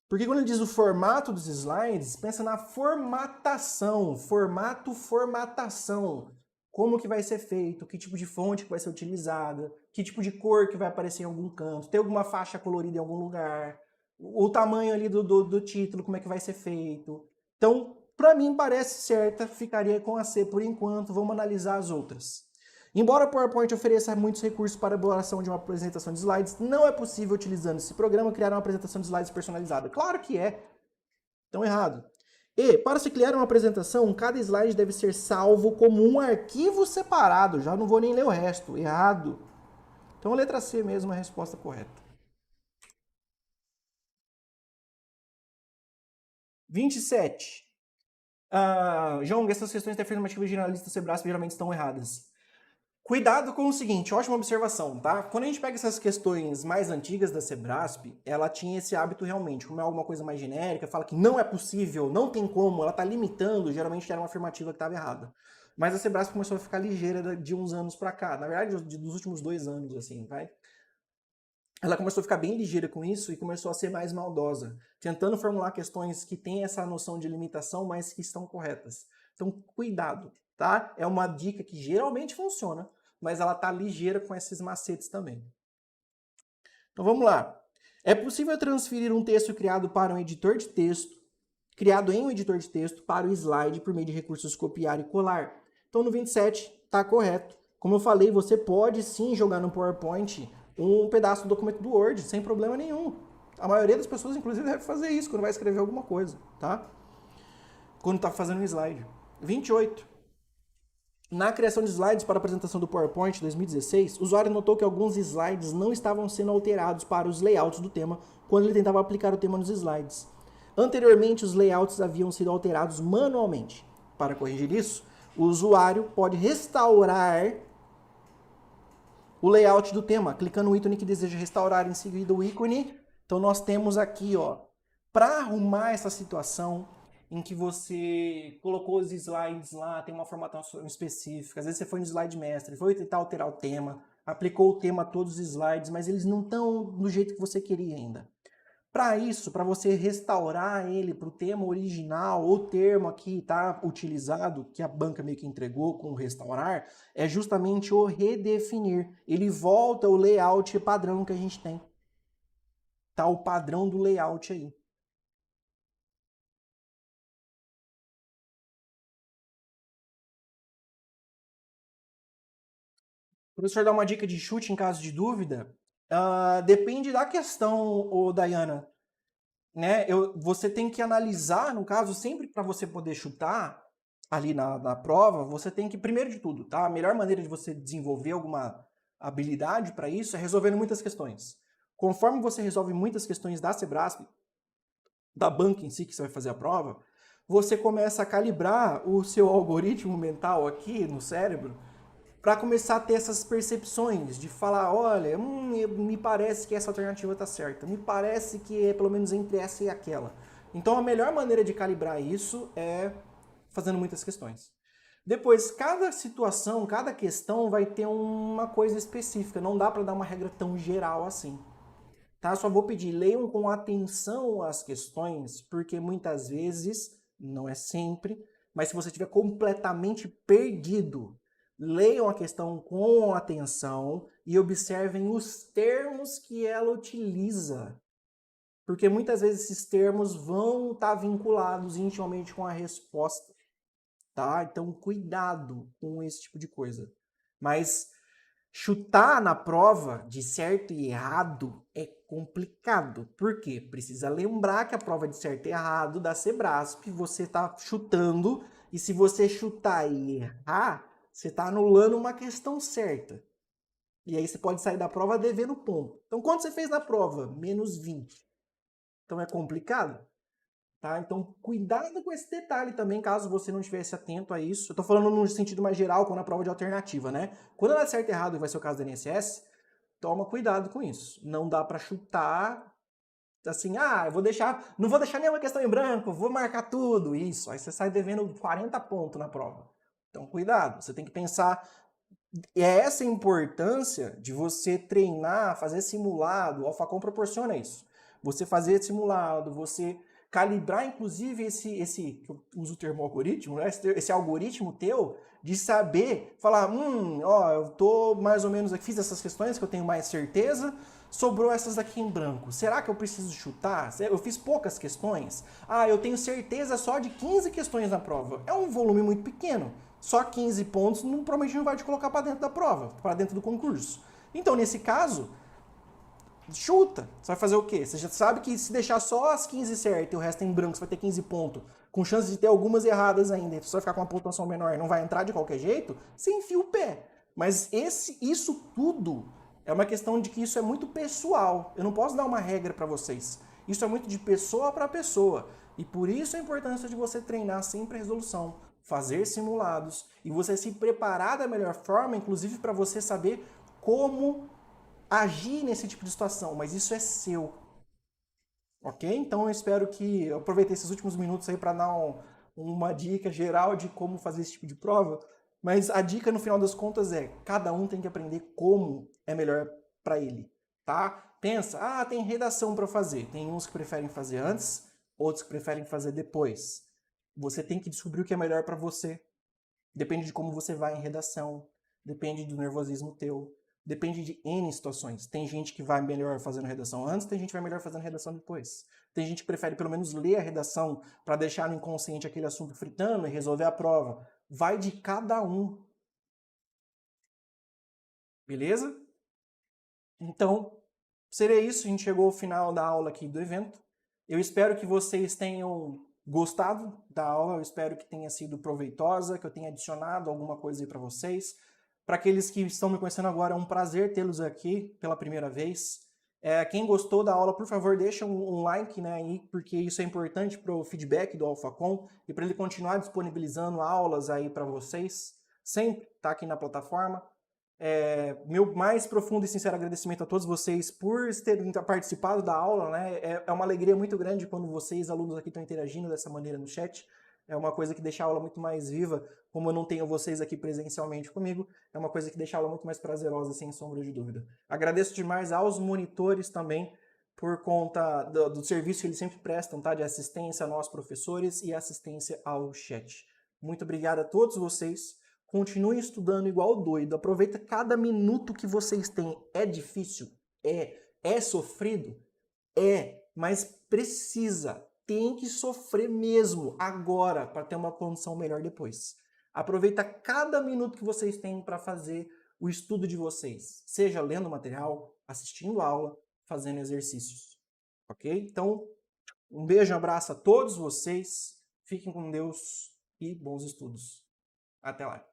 Porque quando ele diz o formato dos slides, pensa na formatação, formatação. Como que vai ser feito, que tipo de fonte que vai ser utilizada, que tipo de cor que vai aparecer em algum canto, tem alguma faixa colorida em algum lugar, o tamanho ali do título, como é que vai ser feito. Então, para mim parece certa, ficaria com a C por enquanto, vamos analisar as outras. Embora o PowerPoint ofereça muitos recursos para a elaboração de uma apresentação de slides, não é possível, utilizando esse programa, criar uma apresentação de slides personalizada. Claro que é. Então, errado. E, para se criar uma apresentação, cada slide deve ser salvo como um arquivo separado. Já não vou nem ler o resto. Errado. Então, a letra C mesmo é a resposta correta. 27. João, essas questões de afirmativa generalista Sebrasp geralmente estão erradas. Cuidado com o seguinte, ótima observação, tá? Quando a gente pega essas questões mais antigas da Sebrasp, ela tinha esse hábito realmente, como é alguma coisa mais genérica, fala que não é possível, não tem como, ela tá limitando, geralmente era uma afirmativa que estava errada. Mas a Sebrasp começou a ficar ligeira de uns anos pra cá, na verdade dos últimos 2 anos, assim, vai? Ela começou a ficar bem ligeira com isso e começou a ser mais maldosa, tentando formular questões que têm essa noção de limitação, mas que estão corretas. Então, cuidado, tá? É uma dica que geralmente funciona, mas ela tá ligeira com esses macetes também. Então, vamos lá. É possível transferir um texto criado para um editor de texto, criado em um editor de texto, para o slide por meio de recursos copiar e colar. Então, no 27, tá correto. Como eu falei, você pode sim jogar no PowerPoint um pedaço do documento do Word, sem problema nenhum. A maioria das pessoas, inclusive, deve fazer isso quando vai escrever alguma coisa, tá? Quando está fazendo um slide. 28. Na criação de slides para a apresentação do PowerPoint 2016, o usuário notou que alguns slides não estavam sendo alterados para os layouts do tema quando ele tentava aplicar o tema nos slides. Anteriormente, os layouts haviam sido alterados manualmente. Para corrigir isso, o usuário pode restaurar o layout do tema, clicando no ícone que deseja restaurar, em seguida o ícone. Então nós temos aqui, ó, para arrumar essa situação em que você colocou os slides lá, tem uma formatação específica, às vezes você foi no slide mestre, foi tentar alterar o tema, aplicou o tema a todos os slides, mas eles não estão do jeito que você queria ainda. Para isso, para você restaurar ele para o tema original, o termo aqui tá utilizado, que a banca meio que entregou com o restaurar, é justamente o redefinir. Ele volta o layout padrão que a gente tem. Tá o padrão do layout aí. O professor dá uma dica de chute em caso de dúvida. Depende da questão, ô Dayana. Né? Você tem que analisar, no caso, sempre para você poder chutar ali na prova, você tem que, primeiro de tudo, tá? A melhor maneira de você desenvolver alguma habilidade para isso é resolvendo muitas questões. Conforme você resolve muitas questões da Sebrasp, da banca em si que você vai fazer a prova, você começa a calibrar o seu algoritmo mental aqui no cérebro para começar a ter essas percepções de falar, olha, me parece que essa alternativa está certa, me parece que é pelo menos entre essa e aquela. Então a melhor maneira de calibrar isso é fazendo muitas questões. Depois, cada situação, cada questão vai ter uma coisa específica, não dá para dar uma regra tão geral assim. Tá? Só vou pedir, leiam com atenção as questões, porque muitas vezes, não é sempre, mas se você estiver completamente perdido, leiam a questão com atenção e observem os termos que ela utiliza. Porque muitas vezes esses termos vão estar vinculados intimamente com a resposta. Tá? Então, cuidado com esse tipo de coisa. Mas chutar na prova de certo e errado é complicado. Por quê? Precisa lembrar que a prova de certo e errado da Sebrasp, você está chutando, e se você chutar e errar, você está anulando uma questão certa. E aí você pode sair da prova devendo ponto. Então, quanto você fez na prova? Menos 20. Então, é complicado. Tá? Então, cuidado com esse detalhe também, caso você não estivesse atento a isso. Eu estou falando no sentido mais geral, quando a prova de alternativa, né? Quando ela é certo e errado, e vai ser o caso da INSS, toma cuidado com isso. Não dá para chutar assim, eu vou deixar, não vou deixar nenhuma questão em branco, vou marcar tudo, isso. Aí você sai devendo 40 pontos na prova. Então, cuidado, você tem que pensar. E é essa a importância de você treinar, fazer simulado. O Alphacom proporciona isso. Você fazer simulado, você calibrar, inclusive, esse eu uso o termo algoritmo, né? Esse algoritmo teu, de saber, falar, eu tô mais ou menos aqui, fiz essas questões que eu tenho mais certeza, sobrou essas aqui em branco. Será que eu preciso chutar? Eu fiz poucas questões. Eu tenho certeza só de 15 questões na prova. É um volume muito pequeno. Só 15 pontos provavelmente não vai te colocar para dentro da prova, para dentro do concurso. Então, nesse caso, chuta. Você vai fazer o quê? Você já sabe que se deixar só as 15 certas e o resto em branco, você vai ter 15 pontos, com chance de ter algumas erradas ainda, você vai ficar com uma pontuação menor e não vai entrar de qualquer jeito, você enfia o pé. Mas isso tudo é uma questão de que isso é muito pessoal. Eu não posso dar uma regra para vocês. Isso é muito de pessoa para pessoa. E por isso a importância de você treinar sempre a resolução, fazer simulados e você se preparar da melhor forma, inclusive para você saber como agir nesse tipo de situação, mas isso é seu. Ok? Então eu espero que eu aproveitei esses últimos minutos aí para dar uma dica geral de como fazer esse tipo de prova, mas a dica no final das contas é, cada um tem que aprender como é melhor para ele, tá? Pensa, tem redação para fazer. Tem uns que preferem fazer antes, outros que preferem fazer depois. Você tem que descobrir o que é melhor para você. Depende de como você vai em redação, depende do nervosismo teu, depende de N situações. Tem gente que vai melhor fazendo redação antes, tem gente que vai melhor fazendo redação depois. Tem gente que prefere pelo menos ler a redação para deixar no inconsciente aquele assunto fritando e resolver a prova. Vai de cada um. Beleza? Então, seria isso. A gente chegou ao final da aula aqui do evento. Eu espero que vocês tenham gostado da aula, eu espero que tenha sido proveitosa, que eu tenha adicionado alguma coisa aí para vocês. Para aqueles que estão me conhecendo agora, é um prazer tê-los aqui pela primeira vez. Quem gostou da aula, por favor, deixa um like, né, aí, porque isso é importante para o feedback do AlphaCom e para ele continuar disponibilizando aulas aí para vocês. Sempre tá aqui na plataforma. Meu mais profundo e sincero agradecimento a todos vocês por terem participado da aula, né? É uma alegria muito grande quando vocês, alunos aqui, estão interagindo dessa maneira no chat. É uma coisa que deixa a aula muito mais viva, como eu não tenho vocês aqui presencialmente comigo, é uma coisa que deixa a aula muito mais prazerosa, sem sombra de dúvida. Agradeço demais aos monitores também, por conta do serviço que eles sempre prestam, tá? De assistência a nós, professores, e assistência ao chat. Muito obrigado a todos vocês. Continuem estudando igual doido. Aproveita cada minuto que vocês têm. É difícil? É sofrido? Mas precisa. Tem que sofrer mesmo agora para ter uma condição melhor depois. Aproveita cada minuto que vocês têm para fazer o estudo de vocês. Seja lendo material, assistindo aula, fazendo exercícios. Ok? Então, um beijo, um abraço a todos vocês. Fiquem com Deus e bons estudos. Até lá.